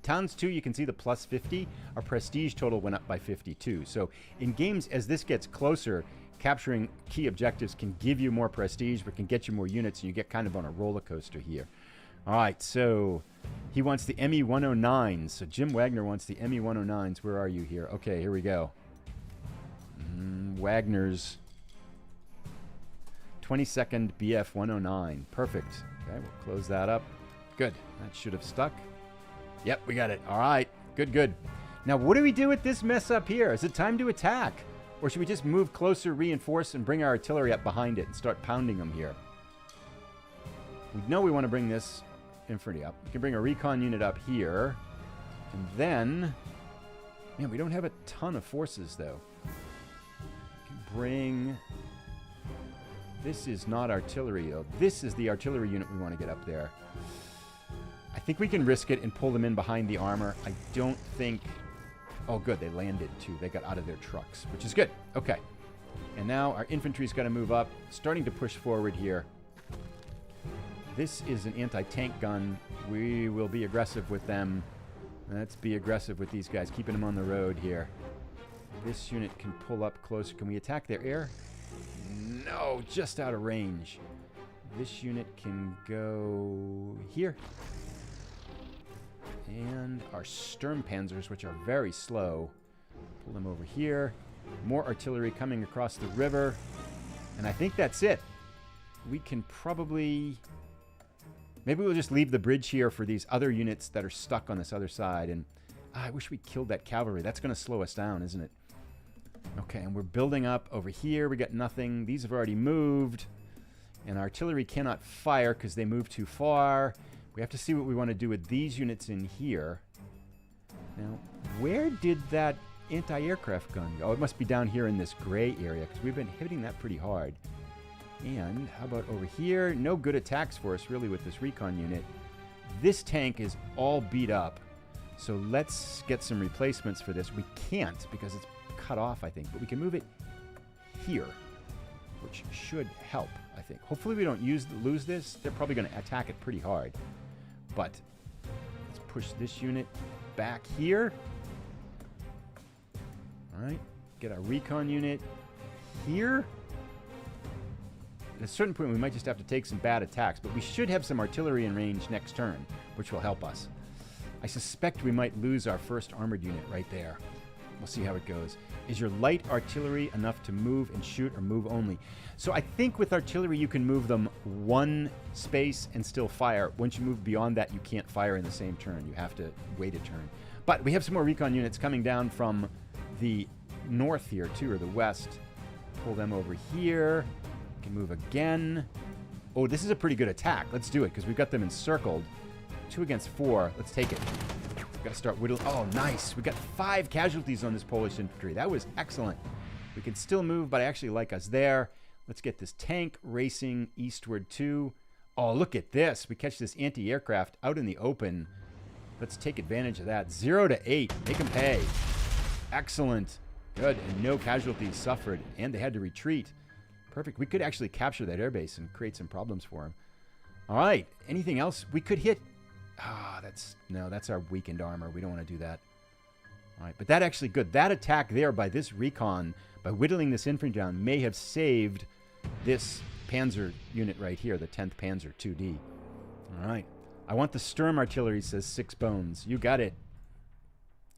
towns 2. You can see the plus 50. Our prestige total went up by 52. So in games as this gets closer, capturing key objectives can give you more prestige, but can get you more units, and you get kind of on a roller coaster here. All right, so he wants the ME-109s. So Jim Wagner wants the ME-109s. Where are you here? Okay, here we go. Wagner's 22nd BF-109. Perfect. Okay, we'll close that up. Good. That should have stuck. Yep, we got it. All right. Good. Now, what do we do with this mess up here? Is it time to attack? Or should we just move closer, reinforce, and bring our artillery up behind it and start pounding them here? We know we want to bring this infantry up. We can bring a recon unit up here. And then... Man, we don't have a ton of forces, though. We can bring... This is not artillery, though. This is the artillery unit we want to get up there. I think we can risk it and pull them in behind the armor. I don't think... Oh, good. They landed, too. They got out of their trucks, which is good. Okay. And now our infantry's got to move up, starting to push forward here. This is an anti-tank gun. We will be aggressive with them. Let's be aggressive with these guys, keeping them on the road here. This unit can pull up closer. Can we attack their air? No, just out of range. This unit can go here. And our Sturmpanzers, which are very slow. Pull them over here. More artillery coming across the river. And I think that's it. We can probably... Maybe we'll just leave the bridge here for these other units that are stuck on this other side. And I wish we killed that cavalry. That's going to slow us down, isn't it? Okay, and we're building up over here. We got nothing. These have already moved. And artillery cannot fire because they moved too far. We have to see what we want to do with these units in here. Now, where did that anti-aircraft gun go? Oh, it must be down here in this gray area because we've been hitting that pretty hard. And how about over here? No good attacks for us, really, with this recon unit. This tank is all beat up. So let's get some replacements for this. We can't because it's cut off, I think. But we can move it here, which should help, I think. Hopefully we don't lose this. They're probably going to attack it pretty hard. But let's push this unit back here. All right. Get our recon unit here. At a certain point, we might just have to take some bad attacks, but we should have some artillery in range next turn, which will help us. I suspect we might lose our first armored unit right there. We'll see how it goes. Is your light artillery enough to move and shoot, or move only? So I think with artillery, you can move them one space and still fire. Once you move beyond that, you can't fire in the same turn. You have to wait a turn. But we have some more recon units coming down from the north here, too, or the west. Pull them over here. Can move again. Oh, this is a pretty good attack. Let's do it, because we've got them encircled. 2 against 4. Let's take it. We've got to start whittling. Oh, nice. We got 5 casualties on this Polish infantry. That was excellent. We can still move, but I actually like us there. Let's get this tank racing eastward, too. Oh, look at this. We catch this anti-aircraft out in the open. Let's take advantage of that. 0 to 8. Make them pay. Excellent. Good. And no casualties suffered. And they had to retreat. Perfect. We could actually capture that airbase and create some problems for them. All right. Anything else? We could hit... that's our weakened armor. We don't want to do that. All right. But that actually good. That attack there by this recon, by whittling this infantry down, may have saved this Panzer unit right here, the 10th Panzer 2D. All right. I want the Sturm artillery, says 6 bones. You got it.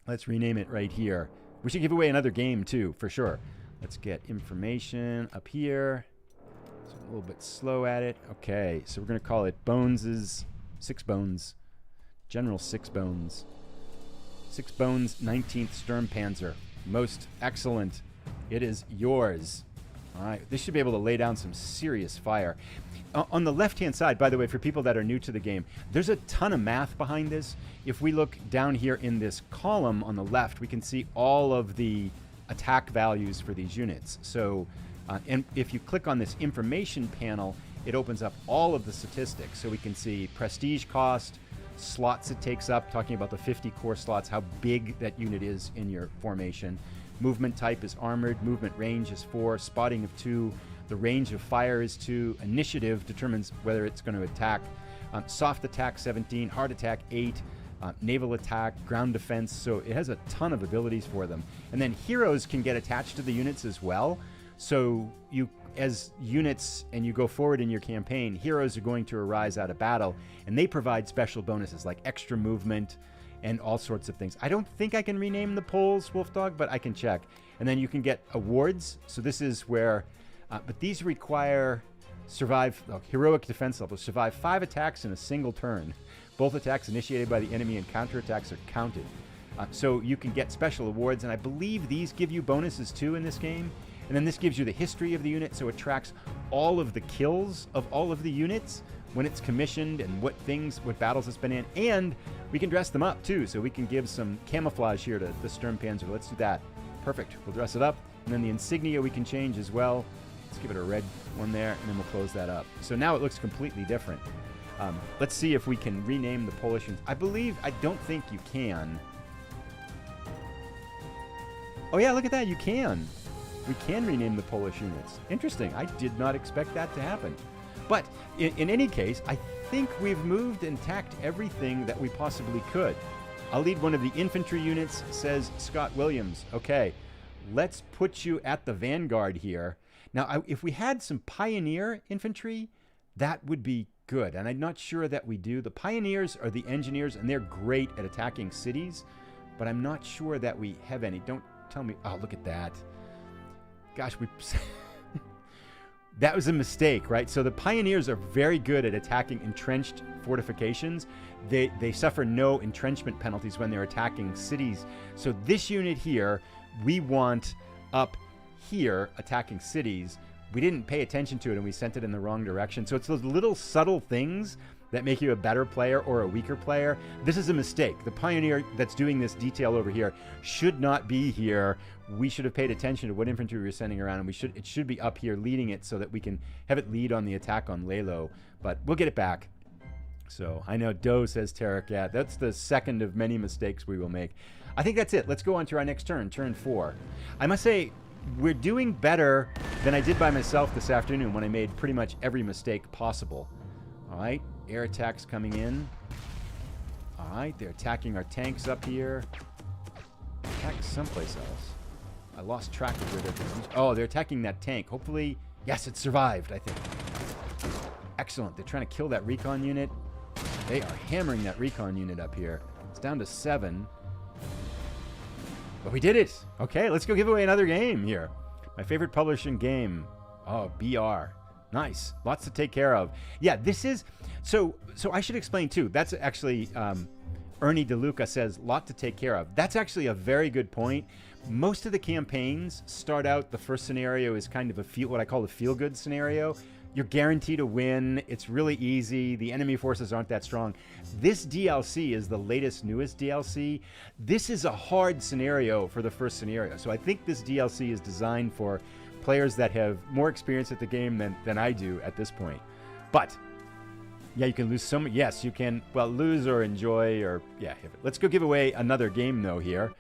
Let's rename it right here. We should give away another game, too, for sure. Let's get information up here. It's a little bit slow at it. Okay, so we're going to call it Bones's 6 Bones. General 6 Bones. 6 Bones, 19th Sturm Panzer. Most excellent. It is yours. All right, this should be able to lay down some serious fire. On the left-hand side, by the way, for people that are new to the game, there's a ton of math behind this. If we look down here in this column on the left, we can see all of the attack values for these units. So, and if you click on this information panel, it opens up all of the statistics. So we can see prestige cost, slots it takes up, talking about the 50 core slots, how big that unit is in your formation. Movement type is armored, movement range is 4, spotting of 2, the range of fire is 2, initiative determines whether it's going to attack, soft attack 17, hard attack 8, naval attack, ground defense, so it has a ton of abilities for them. And then heroes can get attached to the units as well. So you, as units, and you go forward in your campaign, heroes are going to arise out of battle, and they provide special bonuses like extra movement and all sorts of things. I don't think I can rename the Poles, Wolfdog, but I can check. And then you can get awards. So this is where, but these require heroic defense level. Survive 5 attacks in a single turn. Both attacks initiated by the enemy and counterattacks are counted. So you can get special awards, and I believe these give you bonuses too in this game. And then this gives you the history of the unit, so it tracks all of the kills of all of the units, when it's commissioned and what battles it's been in. And we can dress them up too, so we can give some camouflage here to the Sturm Panzer. Let's do that. Perfect. We'll dress it up. And then the insignia we can change as well. Let's give it a red one there, and then we'll close that up. So now it looks completely different. Let's see if we can rename the Polish units. I don't think you can. Oh yeah, look at that, you can. We can rename the Polish units. Interesting. I did not expect that to happen. But in any case, I think we've moved and attacked everything that we possibly could. I'll lead one of the infantry units, says Scott Williams. Okay, let's put you at the vanguard here. Now, if we had some pioneer infantry, that would be good. And I'm not sure that we do. The pioneers are the engineers, and they're great at attacking cities. But I'm not sure that we have any. Don't tell me. Oh, look at that. Gosh, that was a mistake, right? So the pioneers are very good at attacking entrenched fortifications. They suffer no entrenchment penalties when they're attacking cities. So this unit here, we want up here attacking cities. We didn't pay attention to it, and we sent it in the wrong direction. So it's those little subtle things that make you a better player or a weaker player. This is a mistake. The pioneer that's doing this detail over here should not be here. We should have paid attention to what infantry we were sending around, and it should be up here leading it so that we can have it lead on the attack on Lalo. But we'll get it back. So I know Doe says Tarek, yeah, that's the second of many mistakes we will make. I think that's it. Let's go on to our next turn, turn 4. I must say, we're doing better than I did by myself this afternoon when I made pretty much every mistake possible. All right, air attacks coming in. All right, they're attacking our tanks up here. Attack someplace else. I lost track of where they're going. Oh, they're attacking that tank. Hopefully, yes, it survived, I think. Excellent. They're trying to kill that recon unit. They are hammering that recon unit up here. It's down to 7. But we did it. Okay, let's go give away another game here. My favorite publishing game. Oh, BR. Nice. Lots to take care of. Yeah, this is... So I should explain, too. That's actually... Ernie DeLuca says, lot to take care of. That's actually a very good point. Most of the campaigns start out, the first scenario is kind of what I call a feel-good scenario. You're guaranteed to win. It's really easy. The enemy forces aren't that strong. This DLC is the latest, newest DLC. This is a hard scenario for the first scenario. So I think this DLC is designed for players that have more experience at the game than I do at this point. But... yeah, you can lose some. Yes, you can, well, lose or enjoy or, yeah. Let's go give away another game, though, here.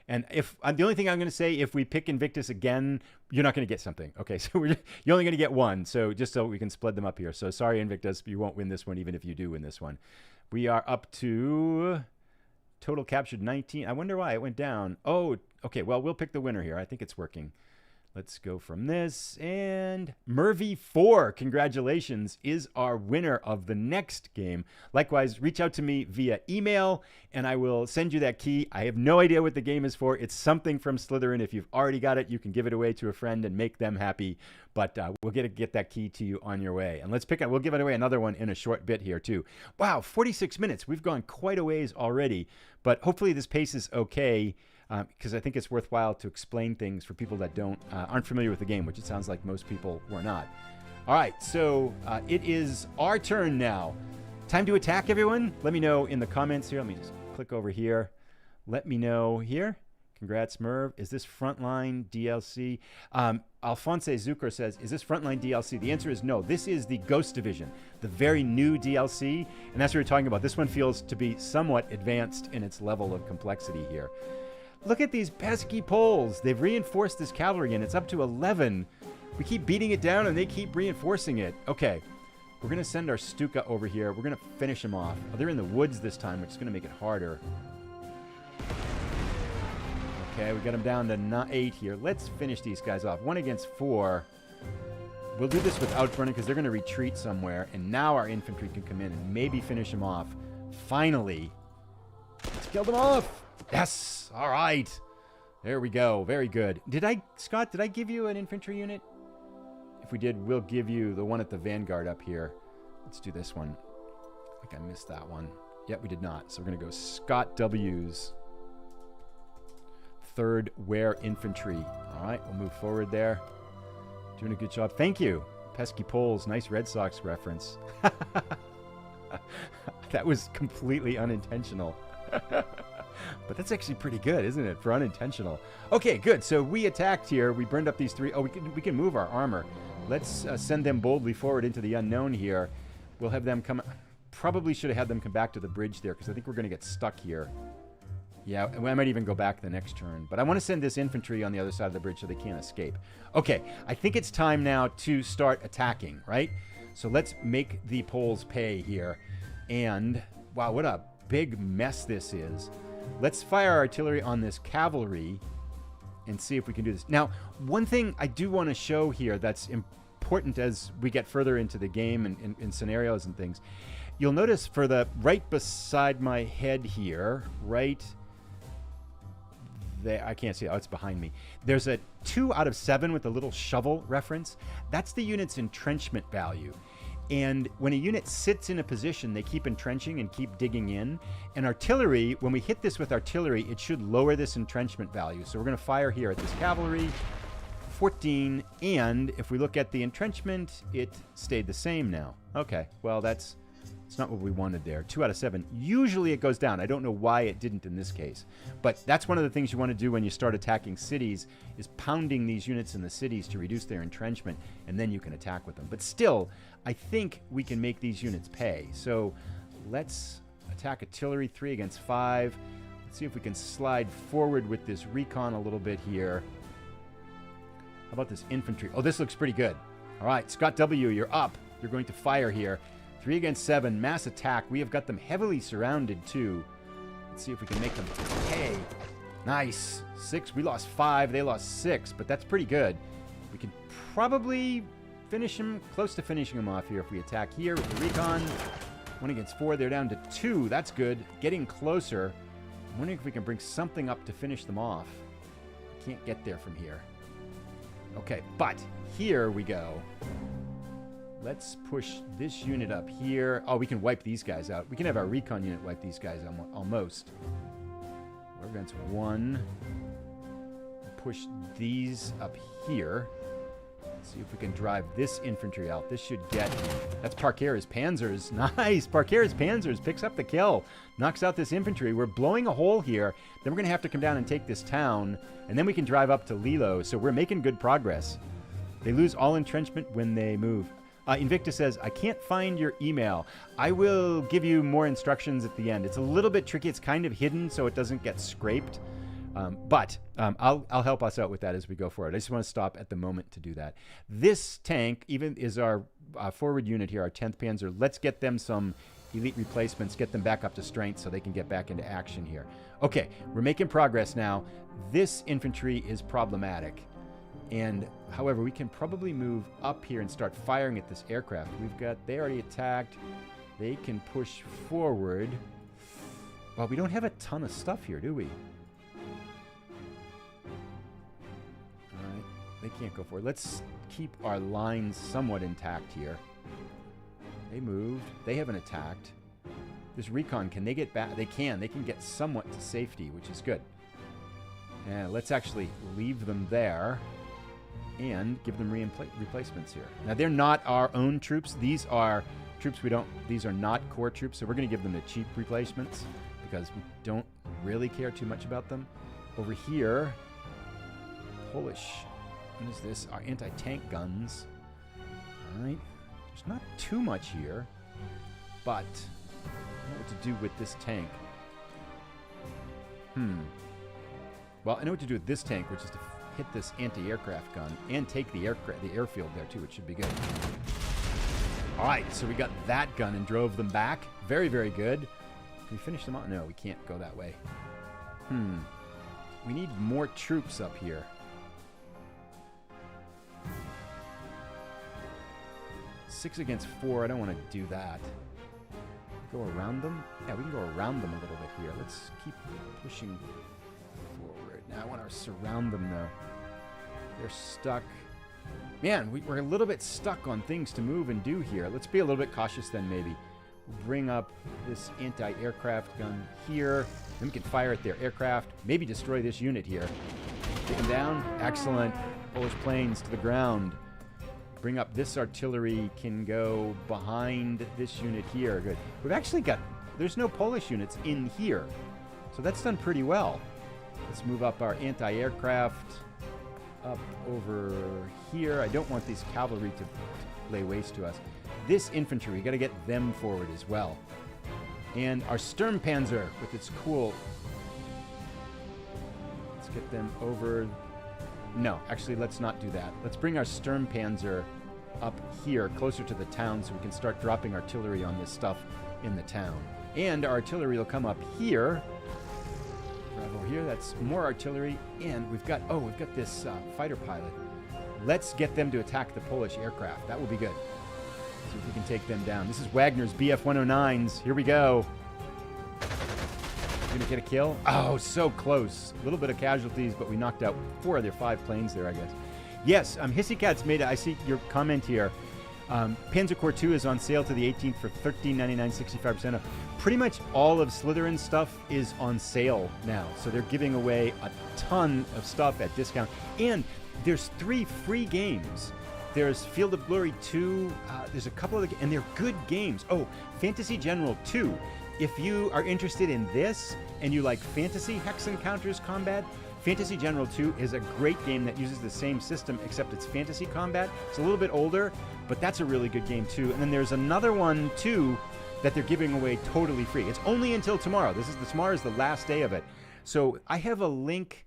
And if the only thing I'm going to say, if we pick Invictus again, you're not going to get something. Okay, so you're only going to get one. So just so we can split them up here. So sorry, Invictus, you won't win this one, even if you do win this one. We are up to total captured 19. I wonder why it went down. Oh, okay, well, we'll pick the winner here. I think it's working. Let's go from this, and Murvy4, congratulations, is our winner of the next game. Likewise, reach out to me via email, and I will send you that key. I have no idea what the game is for. It's something from Slitherine. If you've already got it, you can give it away to a friend and make them happy, but we'll get that key to you on your way. And let's we'll give away another one in a short bit here, too. Wow, 46 minutes. We've gone quite a ways already, but hopefully this pace is okay. Because I think it's worthwhile to explain things for people that aren't familiar with the game, which it sounds like most people were not. All right, so it is our turn now. Time to attack, everyone. Let me know in the comments here. Let me just click over here. Let me know here. Congrats, Merv. Is this Frontline DLC? Alphonse Zucker says, is this Frontline DLC? The answer is no. This is the Ghost Division, the very new DLC, and that's what we're talking about. This one feels to be somewhat advanced in its level of complexity here. Look at these pesky poles. They've reinforced this cavalry, and it's up to 11. We keep beating it down, and they keep reinforcing it. Okay, we're going to send our Stuka over here. We're going to finish them off. Oh, they're in the woods this time, which is going to make it harder. Okay, we got them down to 8 here. Let's finish these guys off. 1 against 4. We'll do this without burning because they're going to retreat somewhere, and now our infantry can come in and maybe finish them off. Finally. Let's kill them off. Yes! All right. There we go. Very good. Scott, did I give you an infantry unit? If we did, we'll give you the one at the Vanguard up here. Let's do this one. I think I missed that one. Yep, we did not. So we're going to go Scott W's 3rd Ware Infantry. All right, we'll move forward there. Doing a good job. Thank you. Pesky Poles. Nice Red Sox reference. That was completely unintentional. But that's actually pretty good, isn't it, for unintentional? Okay, good. So we attacked here. We burned up these 3. Oh, we can move our armor. Let's send them boldly forward into the unknown here. We'll have them come... Probably should have had them come back to the bridge there, because I think we're going to get stuck here. Yeah, I might even go back the next turn. But I want to send this infantry on the other side of the bridge so they can't escape. Okay, I think it's time now to start attacking, right? So let's make the Poles pay here. And, wow, what a big mess this is. Let's fire artillery on this cavalry and see if we can do this. Now, one thing I do want to show here that's important as we get further into the game and in scenarios and things. You'll notice for the right beside my head here, right there, I can't see it. Oh, it's behind me. There's a 2 out of 7 with a little shovel reference. That's the unit's entrenchment value. And when a unit sits in a position, they keep entrenching and keep digging in. And artillery, when we hit this with artillery, it should lower this entrenchment value. So we're going to fire here at this cavalry. 14. And if we look at the entrenchment, it stayed the same now. Okay, well, it's not what we wanted there. 2 out of 7. Usually it goes down. I don't know why it didn't in this case. But that's one of the things you want to do when you start attacking cities, is pounding these units in the cities to reduce their entrenchment, and then you can attack with them. But still, I think we can make these units pay. So let's attack artillery 3 against 5. Let's see if we can slide forward with this recon a little bit here. How about this infantry? Oh, this looks pretty good. All right, Scott W., you're up. You're going to fire here. 3 against 7, mass attack. We have got them heavily surrounded, too. Let's see if we can make them pay. Nice. 6. We lost 5. They lost 6, but that's pretty good. We can probably finish him, close to finishing him off here if we attack here with the recon. 1 against 4, they're down to 2. That's good. Getting closer. I'm wondering if we can bring something up to finish them off. Can't get there from here. Okay, but here we go. Let's push this unit up here. Oh, we can wipe these guys out. We can have our recon unit wipe these guys almost. War events 1. Push these up here. See if we can drive this infantry out. This should get... That's Parker's Panzers. Nice! Parker's Panzers picks up the kill. Knocks out this infantry. We're blowing a hole here. Then we're going to have to come down and take this town. And then we can drive up to Lilo. So we're making good progress. They lose all entrenchment when they move. Invictus says, I can't find your email. I will give you more instructions at the end. It's a little bit tricky. It's kind of hidden so it doesn't get scraped. But I'll help us out with that as we go forward. I just want to stop at the moment to do that. This tank even is our forward unit here, our 10th Panzer. Let's get them some elite replacements, get them back up to strength so they can get back into action here. Okay, we're making progress now. This infantry is problematic. And, however, we can probably move up here and start firing at this aircraft. They already attacked. They can push forward. Well, we don't have a ton of stuff here, do we? They can't go forward. Let's keep our lines somewhat intact here. They moved. They haven't attacked. This recon, can they get back? They can. They can get somewhat to safety, which is good. And let's actually leave them there and give them replacements here. Now, they're not our own troops. These are troops these are not core troops, so we're going to give them the cheap replacements because we don't really care too much about them. Over here, Polish... What is this? Our anti-tank guns. All right. There's not too much here, but I don't know what to do with this tank. Well, I know what to do with this tank, which is to hit this anti-aircraft gun and take the airfield there too, which should be good. All right, so we got that gun and drove them back. Very, very good. Can we finish them out? No, we can't go that way. We need more troops up here. 6 against 4, I don't want to do that. Go around them? Yeah, we can go around them a little bit here. Let's keep pushing forward. Now I want to surround them, though. They're stuck. Man, we're a little bit stuck on things to move and do here. Let's be a little bit cautious then, maybe. We'll bring up this anti-aircraft gun here. Then we can fire at their aircraft. Maybe destroy this unit here. Take them down. Excellent. Polish planes to the ground. Bring up this artillery, can go behind this unit here. Good. We've actually got, there's no Polish units in here. So that's done pretty well. Let's move up our anti-aircraft up over here. I don't want these cavalry to lay waste to us. This infantry, we got to get them forward as well. And our Sturmpanzer with its cool... Let's get them over... No, actually, let's not do that. Let's bring our Sturmpanzer up here, closer to the town, so we can start dropping artillery on this stuff in the town. And our artillery will come up here. Right over here, that's more artillery. And we've got this fighter pilot. Let's get them to attack the Polish aircraft. That will be good. See if we can take them down. This is Wagner's Bf-109s. Here we go. Gonna get a kill? Oh, so close. A little bit of casualties, but we knocked out 4 of their 5 planes there, I guess. Yes, Hissycat's made it. I see your comment here. Panzer Corps 2 is on sale to the 18th for $13.99, 65% off. Pretty much all of Slitherine stuff is on sale now. So they're giving away a ton of stuff at discount. And there's 3 free games. There's Field of Glory 2. There's a couple of and they're good games. Oh, Fantasy General 2. If you are interested in this and you like fantasy hex encounters combat, Fantasy General 2 is a great game that uses the same system, except it's fantasy combat. It's a little bit older, but that's a really good game too. And then there's another one too that they're giving away totally free. It's only until tomorrow. Tomorrow is the last day of it. So I have a link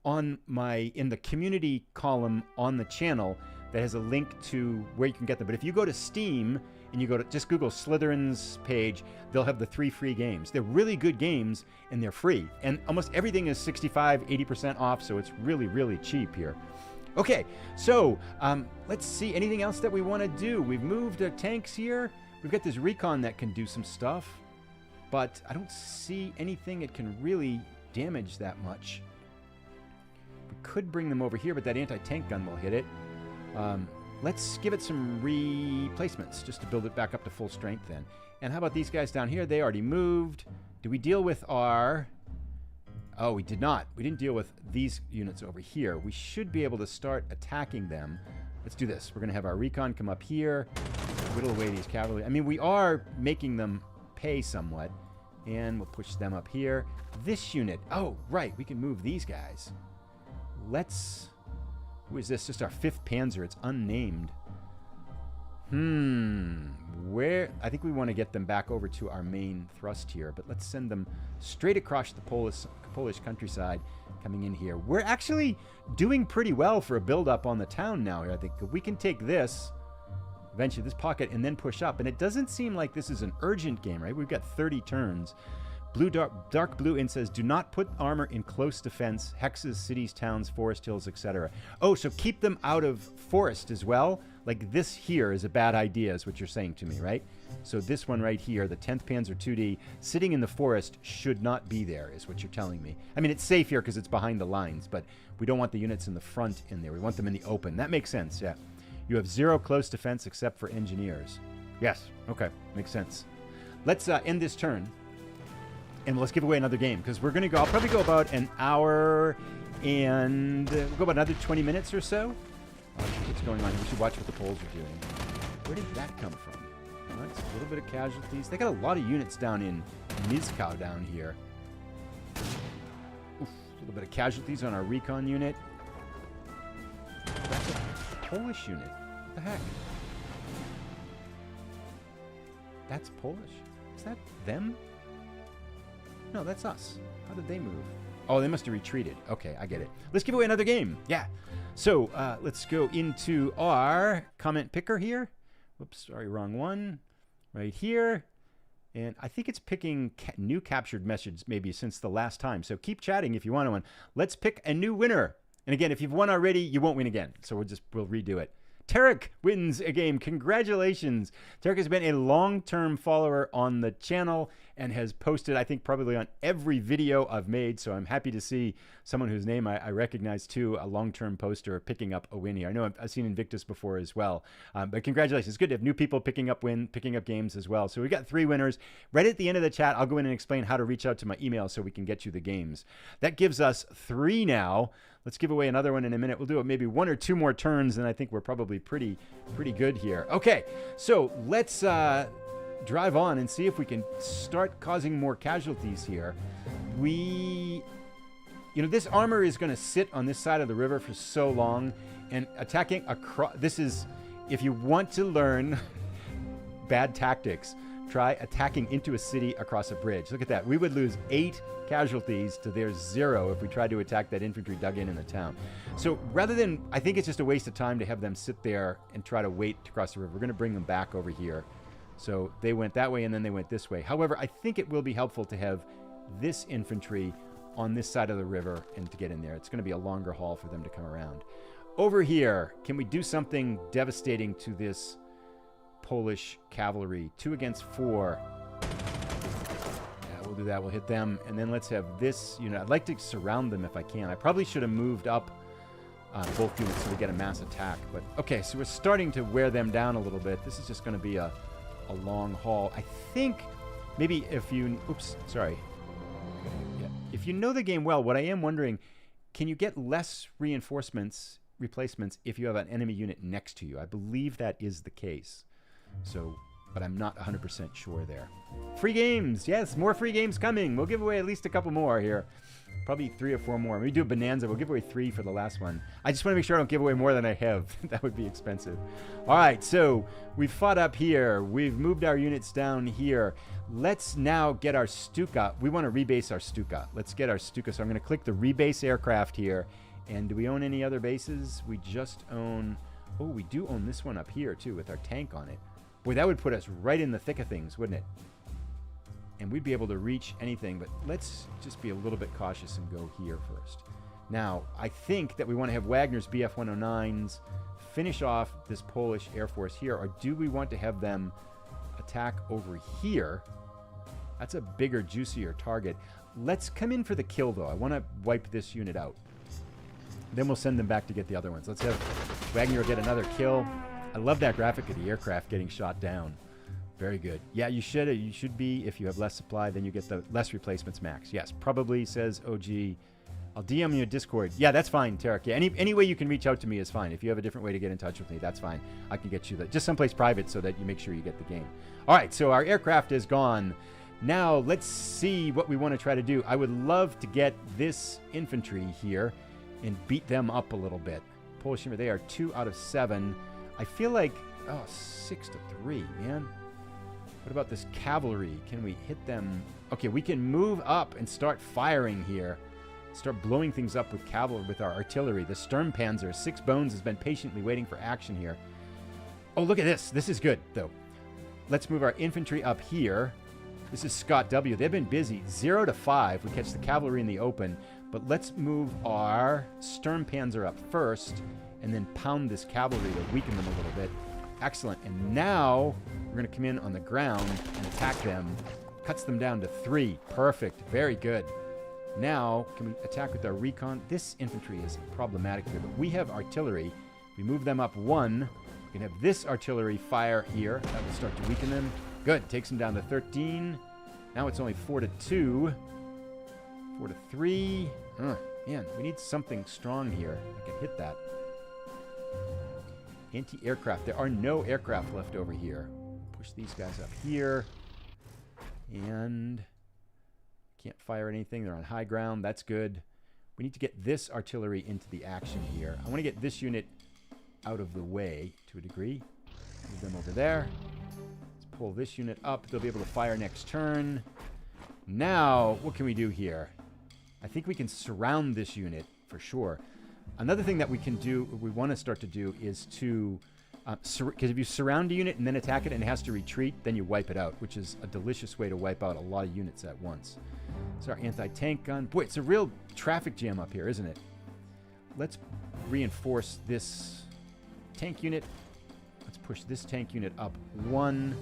in the community column on the channel that has a link to where you can get them. But if you go to Steam and you go to just Google Slitherine's page, they'll have the 3 free games. They're really good games and they're free. And almost everything is 65, 80% off, so it's really, really cheap here. Okay, so let's see. Anything else that we want to do? We've moved our tanks here. We've got this recon that can do some stuff, but I don't see anything that can really damage that much. We could bring them over here, but that anti-tank gun will hit it. Let's give it some replacements just to build it back up to full strength then. And how about these guys down here? They already moved. Do we deal with our... Oh, we did not. We didn't deal with these units over here. We should be able to start attacking them. Let's do this. We're going to have our recon come up here, whittle away these cavalry. I mean, we are making them pay somewhat, and we'll push them up here. This unit. Oh, right. We can move these guys. Let's... Who is this? Just our 5th Panzer. It's unnamed. Where? I think we want to get them back over to our main thrust here, but let's send them straight across the Polish countryside coming in here. We're actually doing pretty well for a build-up on the town now here. I think we can take this, eventually this pocket, and then push up. And it doesn't seem like this is an urgent game, right? We've got 30 turns. Dark Blue In says, do not put armor in close defense, hexes, cities, towns, forest hills, etc. Oh, so keep them out of forest as well? Like this here is a bad idea is what you're saying to me, right? So this one right here, the 10th Panzer 2D, sitting in the forest should not be there is what you're telling me. I mean, it's safe here because it's behind the lines, but we don't want the units in the front in there. We want them in the open. That makes sense, yeah. You have 0 close defense except for engineers. Yes, okay, makes sense. Let's end this turn. And let's give away another game because we're going to go. I'll probably go about an hour and we'll go about another 20 minutes or so. What's going on? We should watch what the Poles are doing. Where did that come from? Well, that's a little bit of casualties. They got a lot of units down in Mizkow down here. Oof, a little bit of casualties on our recon unit. That's a Polish unit. What the heck? That's Polish. Is that them? No, that's us. How did they move? Oh, they must have retreated. Okay, I get it. Let's give away another game. Yeah. So let's go into our comment picker here. Whoops, sorry, wrong one. Right here. And I think it's picking new captured messages maybe since the last time. So keep chatting if you want one. Let's pick a new winner. And again, if you've won already, you won't win again. So we'll redo it. Tarek wins a game. Congratulations. Tarek has been a long-term follower on the channel and has posted, I think, probably on every video I've made. So I'm happy to see someone whose name I recognize too, a long-term poster picking up a win here. I know I've seen Invictus before as well. But congratulations. It's good to have new people picking up games as well. So we got 3 winners. Right at the end of the chat, I'll go in and explain how to reach out to my email so we can get you the games. That gives us 3 now. Let's give away another one in a minute. We'll do it maybe 1 or 2 more turns, and I think we're probably pretty good here. Okay, so let's drive on and see if we can start causing more casualties here. This armor is going to sit on this side of the river for so long, and attacking across. This is, if you want to learn bad tactics, try attacking into a city across a bridge. Look at that. We would lose 8 casualties to their 0 if we tried to attack that infantry dug in the town. So rather than, I think it's just a waste of time to have them sit there and try to wait to cross the river. We're going to bring them back over here. So they went that way and then they went this way. However, I think it will be helpful to have this infantry on this side of the river and to get in there. It's going to be a longer haul for them to come around. Over here, can we do something devastating to this Polish cavalry? 2 against 4. We'll do that. We'll hit them. And then let's have this unit. I'd like to surround them if I can. I probably should have moved up both units so we get a mass attack. But okay, so we're starting to wear them down a little bit. This is just going to be a long haul. I think maybe if you... Oops, sorry. Yeah. If you know the game well, what I am wondering, can you get less replacements if you have an enemy unit next to you? I believe that is the case. So... but I'm not 100% sure there. Free games. Yes, more free games coming. We'll give away at least a couple more here. Probably 3 or 4 more. When we do a bonanza, we'll give away 3 for the last one. I just want to make sure I don't give away more than I have. That would be expensive. All right, so we've fought up here. We've moved our units down here. Let's now get our Stuka. We want to rebase our Stuka. Let's get our Stuka. So I'm going to click the rebase aircraft here. And do we own any other bases? We just own... Oh, we do own this one up here, too, with our tank on it. Boy, that would put us right in the thick of things, wouldn't it? And we'd be able to reach anything, but let's just be a little bit cautious and go here first. Now, I think that we want to have Wagner's Bf-109s finish off this Polish Air Force here, or do we want to have them attack over here? That's a bigger, juicier target. Let's come in for the kill, though. I want to wipe this unit out. Then we'll send them back to get the other ones. Let's have Wagner get another kill. I love that graphic of the aircraft getting shot down. Very good. Yeah, you should be, if you have less supply, then you get the less replacements max. Yes, probably, says OG. I'll DM you a Discord. Yeah, that's fine, Tarek. Yeah, any way you can reach out to me is fine. If you have a different way to get in touch with me, that's fine. I can get you just someplace private so that you make sure you get the game. All right, so our aircraft is gone. Now, let's see what we want to try to do. I would love to get this infantry here and beat them up a little bit. Polish, they are 2 out of 7. I feel like, 6-3, man. What about this cavalry? Can we hit them? Okay, we can move up and start firing here. Start blowing things up with cavalry, with our artillery. The Sturmpanzer, 6 Bones, has been patiently waiting for action here. Oh, look at this. This is good, though. Let's move our infantry up here. This is Scott W. They've been busy. 0 to 5. We catch the cavalry in the open. But let's move our Sturmpanzer up first and then pound this cavalry to weaken them a little bit. Excellent. And now we're going to come in on the ground and attack them. Cuts them down to 3. Perfect. Very good. Now, can we attack with our recon? This infantry is problematic here, but we have artillery. We move them up 1. We can have this artillery fire here. That will start to weaken them. Good. Takes them down to 13. Now it's only 4 to 2. 4 to 3. Man, we need something strong here. I can hit that. Anti-aircraft. There are no aircraft left over here. Push these guys up here. And can't fire anything. They're on high ground. That's good. We need to get this artillery into the action here. I want to get this unit out of the way to a degree. Move them over there. Let's pull this unit up. They'll be able to fire next turn. Now, what can we do here? I think we can surround this unit for sure. Another thing that we can do, we want to start to do, is to, because if you surround a unit and then attack it and it has to retreat, then you wipe it out, which is a delicious way to wipe out a lot of units at once. So our anti-tank gun. Boy, it's a real traffic jam up here, isn't it? Let's reinforce this tank unit. Let's push this tank unit up 1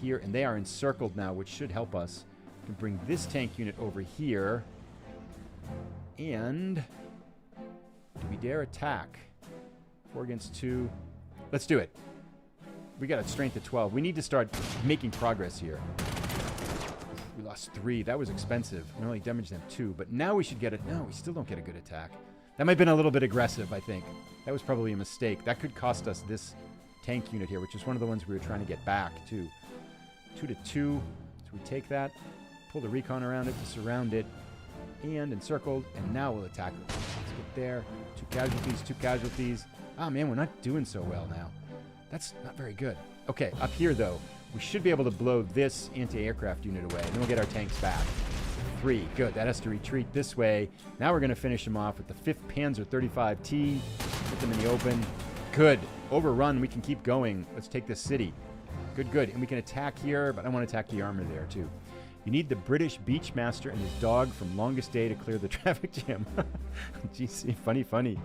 here, and they are encircled now, which should help us. We can bring this tank unit over here. And do we dare attack? 4 against 2. Let's do it. We got a strength of 12. We need to start making progress here. We lost 3. That was expensive. We only damaged them 2. But now we should get it. No, we still don't get a good attack. That might have been a little bit aggressive, I think. That was probably a mistake. That could cost us this tank unit here, which is one of the ones we were trying to get back, too. 2 to 2. So we take that, pull the recon around it to surround it, and encircled, and now we'll attack it. Let's get there. 2 casualties, 2 casualties. Ah, man, we're not doing so well now. That's not very good. Okay, up here, though, we should be able to blow this anti-aircraft unit away, and then we'll get our tanks back. 3. Good. That has to retreat this way. Now we're going to finish them off with the 5th Panzer 35T. Put them in the open. Good. Overrun. We can keep going. Let's take this city. Good, good. And we can attack here, but I want to attack the armor there, too. You need the British Beachmaster and his dog from Longest Day to clear the traffic jam. GC, funny, funny.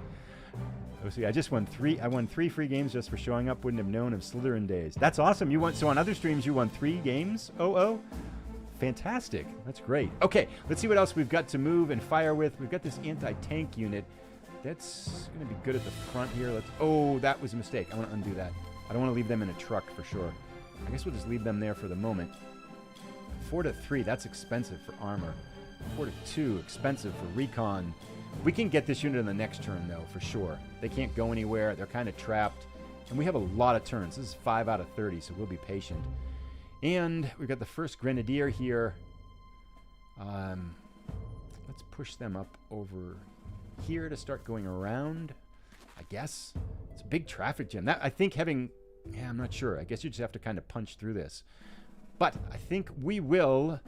Oh, see, I just won 3. I won 3 free games just for showing up. Wouldn't have known of Slitherine days. That's awesome. You won. So on other streams, you won 3 games. Oh. Fantastic. That's great. Okay, let's see what else we've got to move and fire with. We've got this anti-tank unit. That's going to be good at the front here. Oh, that was a mistake. I want to undo that. I don't want to leave them in a truck for sure. I guess we'll just leave them there for the moment. 4 to 3. That's expensive for armor. 4 to 2. Expensive for recon. We can get this unit in the next turn, though, for sure. They can't go anywhere. They're kind of trapped. And we have a lot of turns. This is 5 out of 30, so we'll be patient. And we've got the first Grenadier here. Let's push them up over here to start going around, I guess. It's a big traffic jam. That, I think having... Yeah, I'm not sure. I guess you just have to kind of punch through this. But I think we will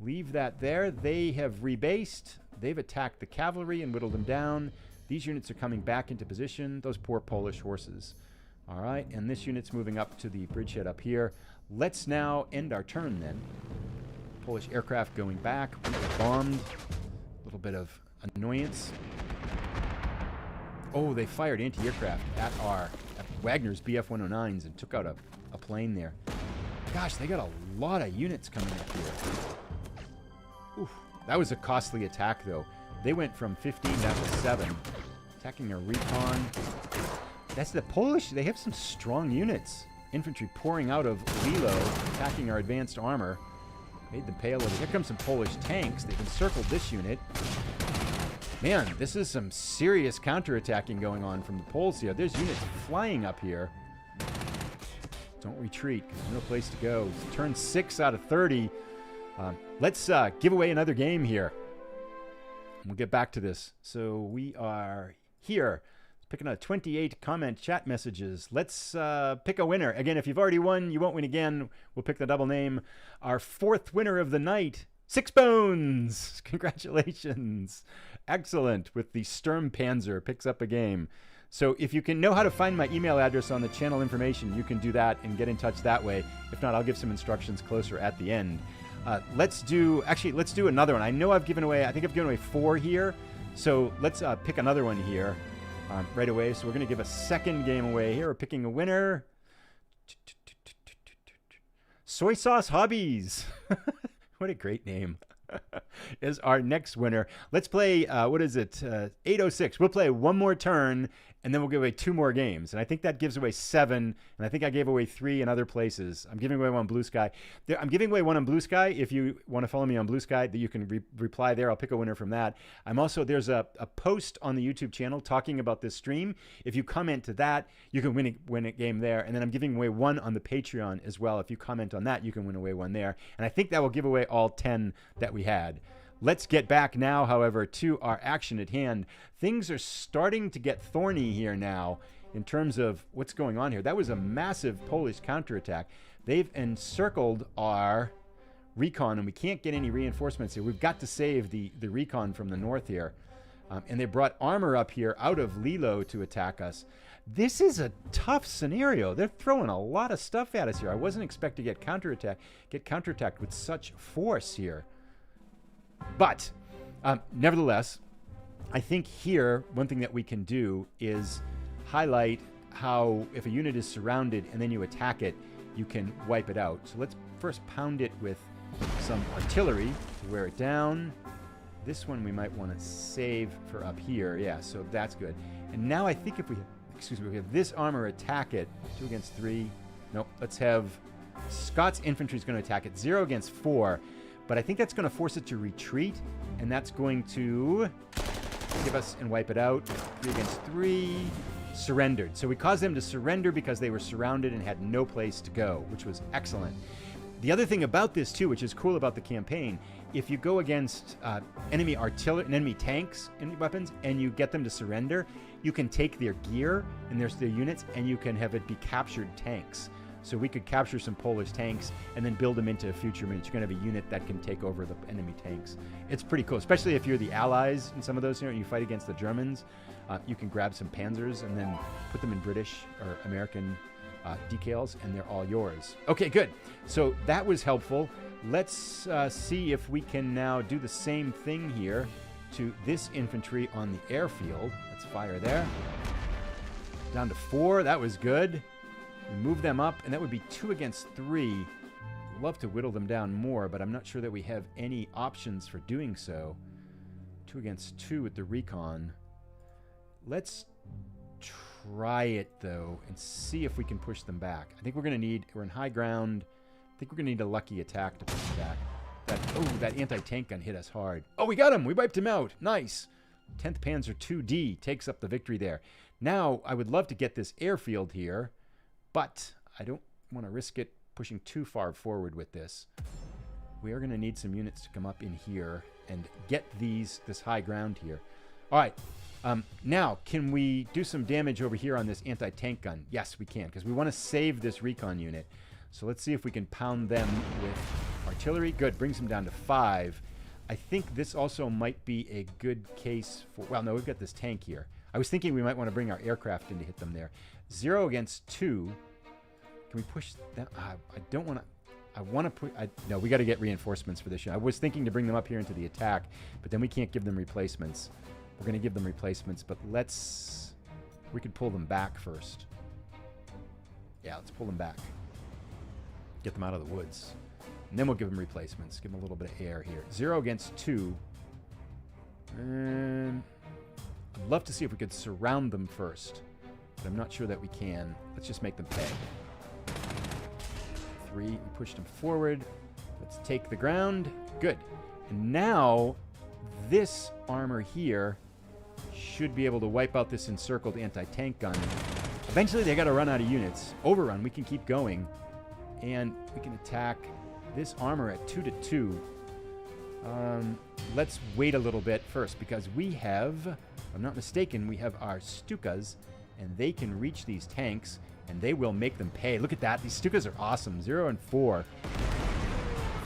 leave that there. They have rebased. They've attacked the cavalry and whittled them down. These units are coming back into position. Those poor Polish horses. All right, and this unit's moving up to the bridgehead up here. Let's now end our turn then. Polish aircraft going back. We were bombed. A little bit of annoyance. Oh, they fired anti-aircraft at Wagner's BF-109s and took out a plane there. Gosh, they got a lot of units coming up here. Oof, that was a costly attack, though. They went from 15 down to 7, attacking our recon. That's the Polish. They have some strong units. Infantry pouring out of Lilo, attacking our advanced armor. Made them pay a little. Here comes some Polish tanks. They've encircled this unit. Man, this is some serious counterattacking going on from the Poles here. There's units flying up here. Don't retreat, because there's no place to go. It's turn 6 out of 30. Let's give away another game here. We'll get back to this. So we are here. Picking out 28 comment chat messages. Let's pick a winner. Again, if you've already won, you won't win again. We'll pick the double name. Our 4th winner of the night, Six Bones. Congratulations. Excellent. With the Sturmpanzer picks up a game. So if you can know how to find my email address on the channel information, you can do that and get in touch that way. If not, I'll give some instructions closer at the end. Let's do another one. I know I've given away, I think I've given away 4 here. So let's pick another one here right away. So we're going to give a second game away here. We're picking a winner. Soy Sauce Hobbies. What a great name. Is our next winner. Let's play, what is it? 806. We'll play one more turn, and then we'll give away 2 more games. And I think that gives away 7, and I think I gave away 3 in other places. I'm giving away one on Blue Sky. I'm giving away one on Blue Sky. If you want to follow me on Blue Sky, that you can reply there. I'll pick a winner from that. There's a post on the YouTube channel talking about this stream. If you comment to that, you can win a game there. And then I'm giving away one on the Patreon as well. If you comment on that, you can win away one there. And I think that will give away all 10 that we had. Let's get back now, however, to our action at hand. Things are starting to get thorny here now in terms of what's going on here. That was a massive Polish counterattack. They've encircled our recon, and we can't get any reinforcements here. We've got to save the recon from the north here. And they brought armor up here out of Lilo to attack us. This is a tough scenario. They're throwing a lot of stuff at us here. I wasn't expecting to get counterattacked with such force here. But nevertheless, I think here one thing that we can do is highlight how if a unit is surrounded and then you attack it, you can wipe it out. So let's first pound it with some artillery to wear it down. This one we might want to save for up here. Yeah, so that's good. And now I think if we have this armor attack it, 2 against 3. Nope, let's have Scots infantry is going to attack it, 0 against 4. But I think that's going to force it to retreat, and that's going to give us and wipe it out. 3 against 3, surrendered. So we caused them to surrender because they were surrounded and had no place to go, which was excellent. The other thing about this, too, which is cool about the campaign, if you go against enemy artillery and enemy tanks and weapons, and you get them to surrender, you can take their gear and their units, and you can have it be captured tanks. So we could capture some Polish tanks and then build them into future units. You're going to have a unit that can take over the enemy tanks. It's pretty cool, especially if you're the Allies in some of those, and you fight against the Germans. You can grab some Panzers and then put them in British or American decals, and they're all yours. Okay, good. So that was helpful. Let's see if we can now do the same thing here to this infantry on the airfield. Let's fire there. Down to 4. That was good. We move them up, and that would be 2 against 3. I'd love to whittle them down more, but I'm not sure that we have any options for doing so. 2 against 2 with the recon. Let's try it, though, and see if we can push them back. I think we're in high ground. I think we're going to need a lucky attack to push them back. That anti-tank gun hit us hard. Oh, we got him! We wiped him out! Nice! 10th Panzer 2D takes up the victory there. Now, I would love to get this airfield here, but I don't want to risk it pushing too far forward with this. We are going to need some units to come up in here and get this high ground here. All right. Now, can we do some damage over here on this anti-tank gun? Yes, we can, because we want to save this recon unit. So let's see if we can pound them with artillery. Good. Brings them down to 5. I think this also might be a good case for... Well, no, we've got this tank here. I was thinking we might want to bring our aircraft in to hit them there. 0 against 2. Can we push them? I don't want to... I want to put... No, we got to get reinforcements for this unit. I was thinking to bring them up here into the attack, but then we can't give them replacements. We're going to give them replacements, but let's... We could pull them back first. Yeah, let's pull them back. Get them out of the woods. And then we'll give them replacements. Give them a little bit of air here. 0 against 2. I'd love to see if we could surround them first, but I'm not sure that we can. Let's just make them pay. 3, we pushed them forward. Let's take the ground. Good. And now, this armor here should be able to wipe out this encircled anti-tank gun. Eventually, they got to run out of units. Overrun, we can keep going. And we can attack this armor at 2 to 2. Let's wait a little bit first, because we have, if I'm not mistaken, we have our Stukas, and they can reach these tanks, and they will make them pay. Look at that. These Stukas are awesome. 0 and 4.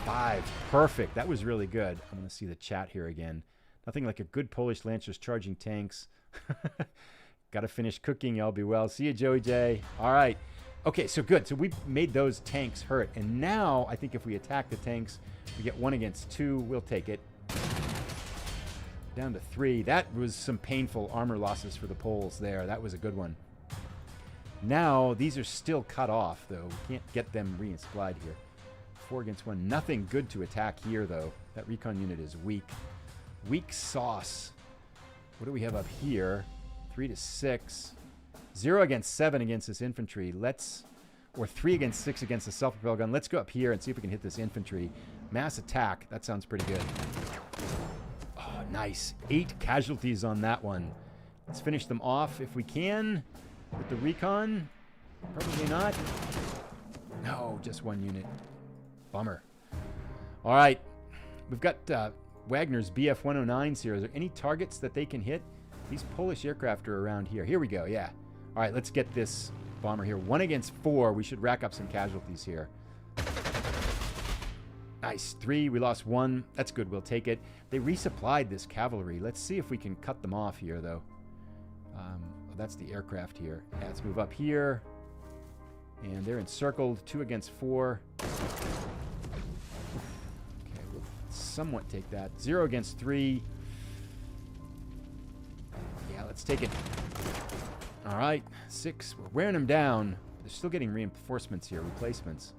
5. Perfect. That was really good. I'm going to see the chat here again. Nothing like a good Polish Lancers charging tanks. Got to finish cooking. I'll be well. See you, Joey J. All right. Okay, so good. So we made those tanks hurt. And now I think if we attack the tanks, we get 1 against 2. We'll take it. Down to 3. That was some painful armor losses for the Poles there. That was a good one. Now, these are still cut off, though. We can't get them re-supplied here. 4 against 1. Nothing good to attack here, though. That recon unit is weak. Weak sauce. What do we have up here? 3 to 6. 0 against 7 against this infantry. Or 3 against 6 against the self-propelled gun. Let's go up here and see if we can hit this infantry. Mass attack. That sounds pretty good. Oh, nice. 8 casualties on that one. Let's finish them off if we can. With the recon. Probably not. No, just 1 unit. Bummer. All right. We've got Wagner's BF-109s here. Is there any targets that they can hit? These Polish aircraft are around here. Here we go, yeah. All right, let's get this bomber here. 1 against 4. We should rack up some casualties here. Nice. 3. We lost 1. That's good. We'll take it. They resupplied this cavalry. Let's see if we can cut them off here, though. That's the aircraft here. Yeah, let's move up here. And they're encircled. 2 against 4. Okay, we'll somewhat take that. 0 against 3. Yeah, let's take it. All right, 6. We're wearing them down. They're still getting reinforcements here, replacements.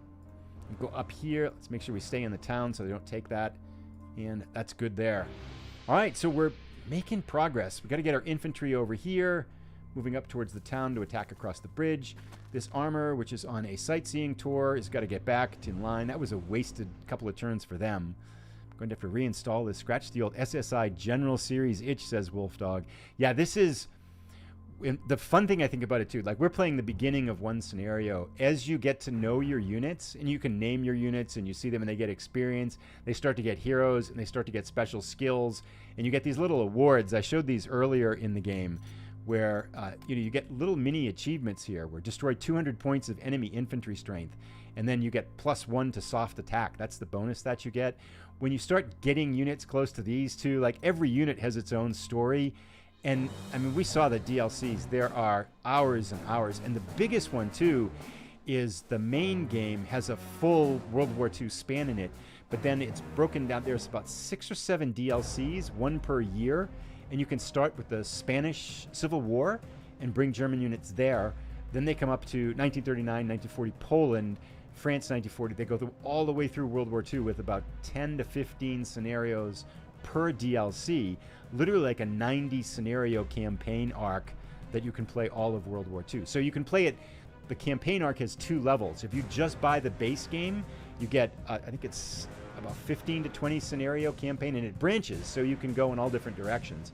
We'll go up here. Let's make sure we stay in the town so they don't take that. And that's good there. All right, so we're making progress. We've got to get our infantry over here, moving up towards the town to attack across the bridge. This armor, which is on a sightseeing tour, has got to get back in line. That was a wasted couple of turns for them. I'm going to have to reinstall this. Scratch the old SSI General Series itch, says Wolfdog. Yeah, this is... the fun thing I think about it too, like we're playing the beginning of one scenario. As you get to know your units, and you can name your units, and you see them and they get experience, they start to get heroes, and they start to get special skills, and you get these little awards. I showed these earlier in the game, where you get little mini achievements here, where destroy 200 points of enemy infantry strength, and then you get +1 to soft attack. That's the bonus that you get. When you start getting units close to these two, like every unit has its own story. And, I mean, we saw the DLCs. There are hours and hours. And the biggest one, too, is the main game has a full World War II span in it. But then it's broken down. There's about 6 or 7 DLCs, 1 per year. And you can start with the Spanish Civil War and bring German units there. Then they come up to 1939, 1940 Poland, France 1940. They go all the way through World War II with about 10 to 15 scenarios per DLC, literally like a 90 scenario campaign arc that you can play all of World War II. So you can play it, the campaign arc has 2 levels. If you just buy the base game, you get, I think it's about 15 to 20 scenario campaign, and it branches, so you can go in all different directions.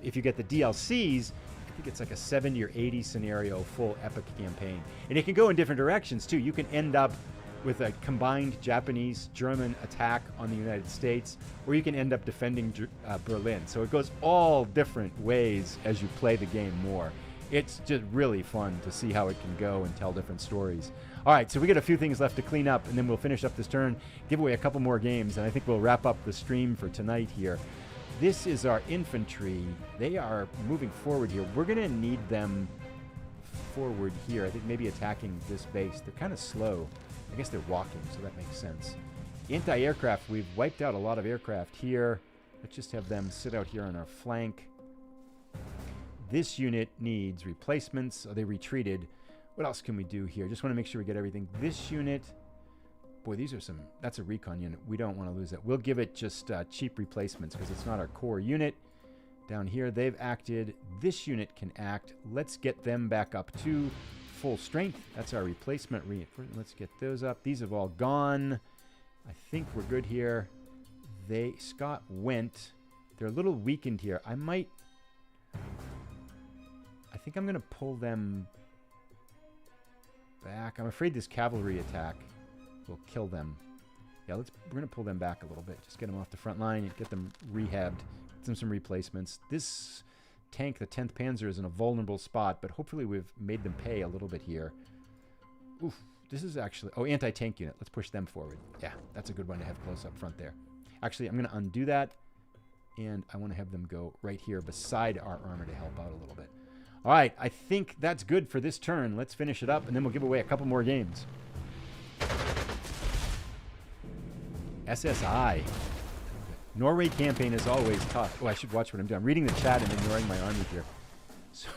If you get the DLCs, I think it's like a 70 or 80 scenario full epic campaign. And it can go in different directions too. You can end up with a combined Japanese-German attack on the United States, or you can end up defending Berlin. So it goes all different ways as you play the game more. It's just really fun to see how it can go and tell different stories. All right, so we got a few things left to clean up, and then we'll finish up this turn, give away a couple more games, and I think we'll wrap up the stream for tonight here. This is our infantry. They are moving forward here. We're going to need them forward here. I think maybe attacking this base. They're kind of slow. I guess they're walking, so that makes sense. Anti-aircraft. We've wiped out a lot of aircraft here. Let's just have them sit out here on our flank. This unit needs replacements. Oh, they retreated. What else can we do here? Just want to make sure we get everything. This unit... Boy, these are some... That's a recon unit. We don't want to lose that. We'll give it just cheap replacements because it's not our core unit. Down here, they've acted. This unit can act. Let's get them back up to full strength. That's our replacement. Let's get those up. These have all gone. I think we're good here. Scott went. They're a little weakened here. I think I'm going to pull them back. I'm afraid this cavalry attack will kill them. Yeah, we're going to pull them back a little bit. Just get them off the front line and get them rehabbed. Get them some replacements. This tank, the 10th Panzer, is in a vulnerable spot, but hopefully we've made them pay a little bit here. Oof, this is actually... Oh, anti-tank unit. Let's push them forward. Yeah, that's a good one to have close up front there. Actually, I'm going to undo that, and I want to have them go right here beside our armor to help out a little bit. All right, I think that's good for this turn. Let's finish it up, and then we'll give away a couple more games. SSI. Norway campaign is always tough. Oh, I should watch what I'm doing. I'm reading the chat and ignoring my army here. So,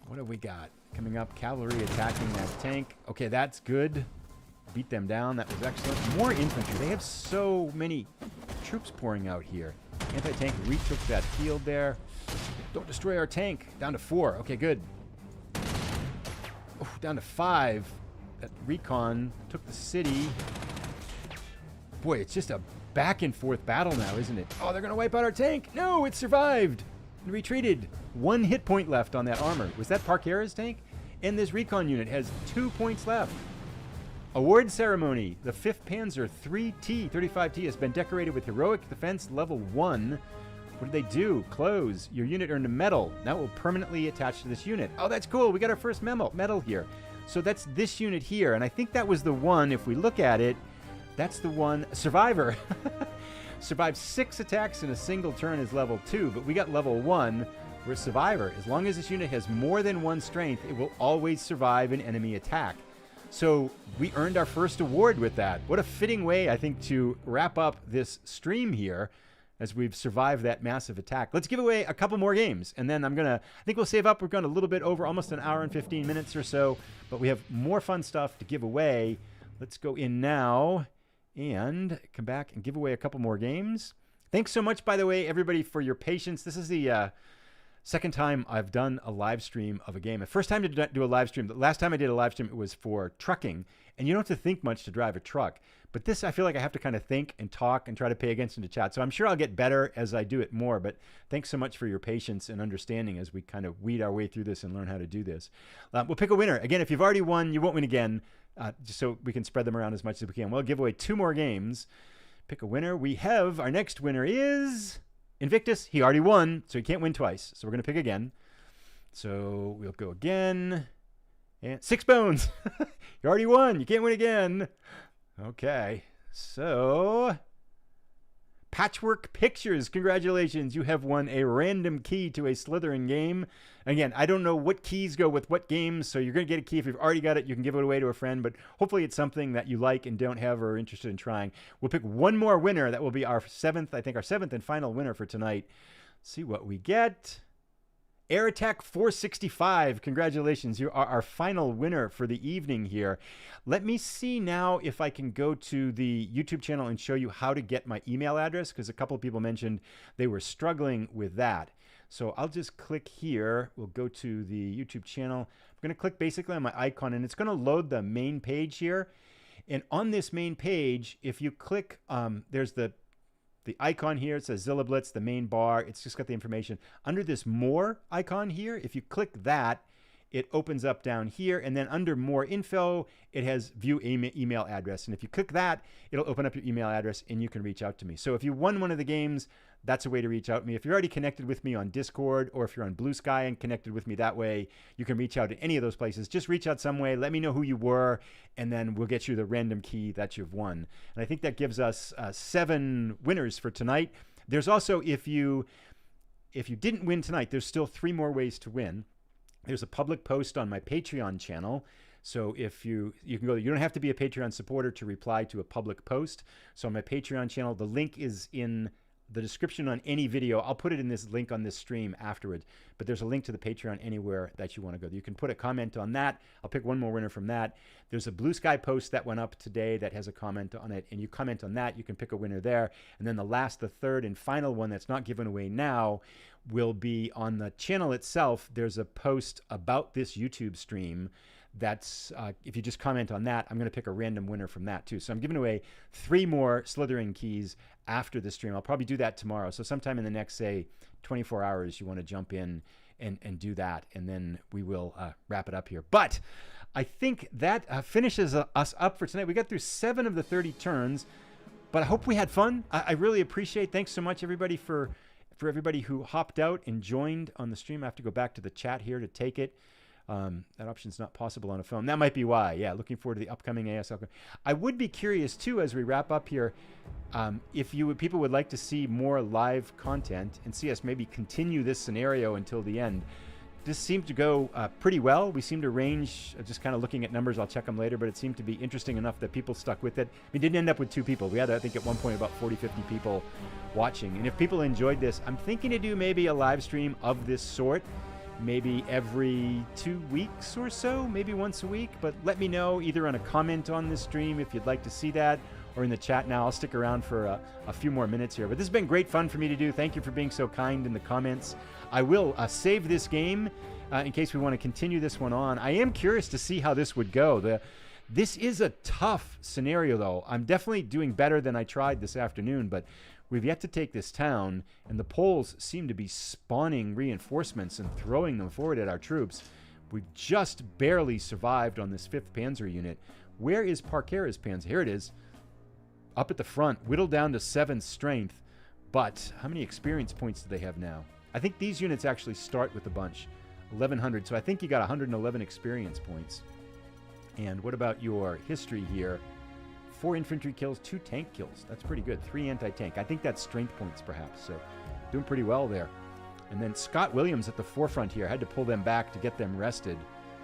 what have we got? Coming up, cavalry attacking that tank. Okay, that's good. Beat them down. That was excellent. More infantry. They have so many troops pouring out here. Anti-tank retook that field there. Don't destroy our tank. Down to 4. Okay, good. Oh, down to 5. That recon took the city. Boy, it's just a back and forth battle now, isn't it? Oh, they're going to wipe out our tank. No, it survived and retreated. 1 hit point left on that armor. Was that Parkera's tank? And this recon unit has 2 points left. Award ceremony. The 5th Panzer 3T, 35T has been decorated with Heroic Defense Level 1. What did they do? Close. Your unit earned a medal. Now it will permanently attach to this unit. Oh, that's cool. We got our first medal here. So that's this unit here. And I think that was the one, if we look at it, that's the one. Survivor. Survived 6 attacks in a single turn is level 2, but we got level 1. We're a survivor. As long as this unit has more than 1 strength, it will always survive an enemy attack. So we earned our first award with that. What a fitting way, I think, to wrap up this stream here as we've survived that massive attack. Let's give away a couple more games, and then I think we'll save up. We're going a little bit over, almost an hour and 15 minutes or so, but we have more fun stuff to give away. Let's go in now and come back and give away a couple more games. Thanks so much, by the way, everybody, for your patience. This is the second time I've done a live stream of a game. The first time to do a live stream, the last time I did a live stream, it was for trucking. And you don't have to think much to drive a truck. But this, I feel like I have to kind of think and talk and try to pay attention to chat. So I'm sure I'll get better as I do it more. But thanks so much for your patience and understanding as we kind of weed our way through this and learn how to do this. We'll pick a winner. Again, if you've already won, you won't win again, just so we can spread them around as much as we can. We'll give away 2 more games. Pick a winner. We have, our next winner is Invictus. He already won, so he can't win twice. So we're going to pick again. So we'll go again. And 6 bones. You already won. You can't win again. Okay. So Patchwork Pictures, congratulations. You have won a random key to a Slitherine game. Again, I don't know what keys go with what games, so you're going to get a key. If you've already got it, you can give it away to a friend, but hopefully it's something that you like and don't have or are interested in trying. We'll pick one more winner. That will be our 7th, I think our 7th and final winner for tonight. See what we get. Air Attack 465, congratulations. You are our final winner for the evening here. Let me see now if I can go to the YouTube channel and show you how to get my email address, because a couple of people mentioned they were struggling with that. So I'll just click here. We'll go to the YouTube channel. I'm going to click basically on my icon, and it's going to load the main page here. And on this main page, if you click, there's the icon here. It says Zilla Blitz, the main bar. It's just got the information. Under this More icon here, if you click that, it opens up down here. And then under More Info, it has View Email Address. And if you click that, it'll open up your email address and you can reach out to me. So if you won one of the games, that's a way to reach out to me. If you're already connected with me on Discord, or if you're on Blue Sky and connected with me that way, you can reach out to any of those places. Just reach out some way. Let me know who you were, and then we'll get you the random key that you've won. And I think that gives us 7 winners for tonight. There's also, if you didn't win tonight, there's still 3 more ways to win. there's a public post on my Patreon channel. So if you can go, you don't have to be a Patreon supporter to reply to a public post. So on my Patreon channel, the link is in the description on any video. I'll put it in this link on this stream afterwards, but there's a link to the Patreon anywhere that you want to go. You can put a comment on that. I'll pick one more winner from that. There's a Blue Sky post that went up today that has a comment on it, and you comment on that, you can pick a winner there. And then the third and final one that's not given away now will be on the channel itself. There's a post about this YouTube stream that's, if you just comment on that, I'm going to pick a random winner from that too. So I'm giving away 3 more Slitherine keys after the stream. I'll probably do that tomorrow. So sometime in the next, say, 24 hours, you want to jump in and do that, and then we will wrap it up here. But I think that finishes us up for tonight. We got through 7 of the 30 turns, but I hope we had fun. I really appreciate. Thanks so much, everybody, for everybody who hopped out and joined on the stream. I have to go back to the chat here to take it. That option's not possible on a phone. That might be why. Yeah, looking forward to the upcoming ASL. I would be curious too, as we wrap up here, if people would like to see more live content and see us maybe continue this scenario until the end. This seemed to go pretty well. We seemed to range, just kind of looking at numbers, I'll check them later, but it seemed to be interesting enough that people stuck with it. We didn't end up with 2 people. We had, I think, at one point about 40, 50 people watching. And if people enjoyed this, I'm thinking to do maybe a live stream of this sort, maybe every 2 weeks or so, maybe once a week. But let me know either on a comment on this stream if you'd like to see that, or in the chat now. I'll stick around for a few more minutes here. But this has been great fun for me to do. Thank you for being so kind in the comments. I will save this game in case we want to continue this one on. I am curious to see how this would go. This is a tough scenario, though. I'm definitely doing better than I tried this afternoon, but we've yet to take this town, and the Poles seem to be spawning reinforcements and throwing them forward at our troops. We've just barely survived on this 5th Panzer unit. Where is Parkera's Panzer? Here it is. Up at the front, whittled down to 7 strength. But how many experience points do they have now? I think these units actually start with a bunch. 1,100. So I think you got 111 experience points. And what about your history here? 4 infantry kills, 2 tank kills. That's pretty good. 3 anti-tank. I think that's strength points, perhaps. So doing pretty well there. And then Scott Williams at the forefront here. Had to pull them back to get them rested.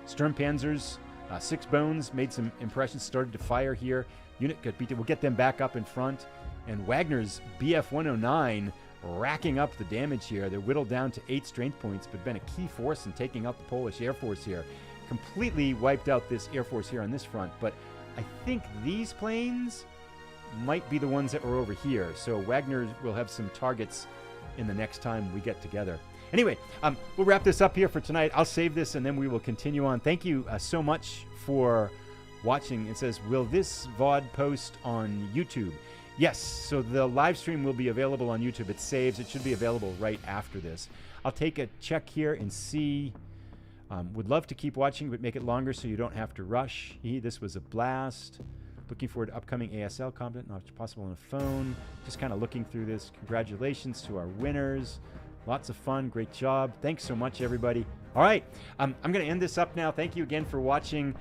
Sturmpanzers, 6 bones, made some impressions, started to fire here. Unit got beat. We'll get them back up in front. And Wagner's BF 109 racking up the damage here. They're whittled down to 8 strength points, but been a key force in taking out the Polish Air Force here. Completely wiped out this Air Force here on this front, but I think these planes might be the ones that were over here. So Wagner will have some targets in the next time we get together. Anyway, we'll wrap this up here for tonight. I'll save this and then we will continue on. Thank you so much for watching. It says, will this VOD post on YouTube? Yes, so the live stream will be available on YouTube. It saves. It should be available right after this. I'll take a check here and see. Would love to keep watching, but make it longer so you don't have to rush. This was a blast. Looking forward to upcoming ASL content, not possible on a phone. Just kind of looking through this. Congratulations to our winners. Lots of fun. Great job. Thanks so much, everybody. All right, I'm going to end this up now. Thank you again for watching.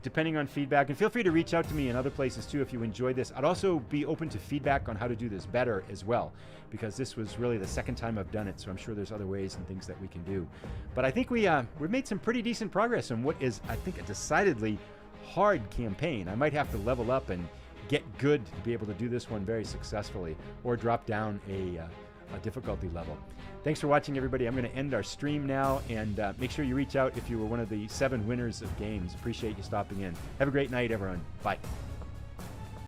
Depending on feedback, and feel free to reach out to me in other places too if you enjoyed this. I'd also be open to feedback on how to do this better as well, because this was really the 2nd time I've done it, so I'm sure there's other ways and things that we can do. But I think we've made some pretty decent progress on what is, I think, a decidedly hard campaign. I might have to level up and get good to be able to do this one very successfully, or drop down a difficulty level. Thanks for watching, everybody. I'm going to end our stream now, and make sure you reach out if you were one of the 7 winners of games. Appreciate you stopping in. Have a great night, everyone. Bye.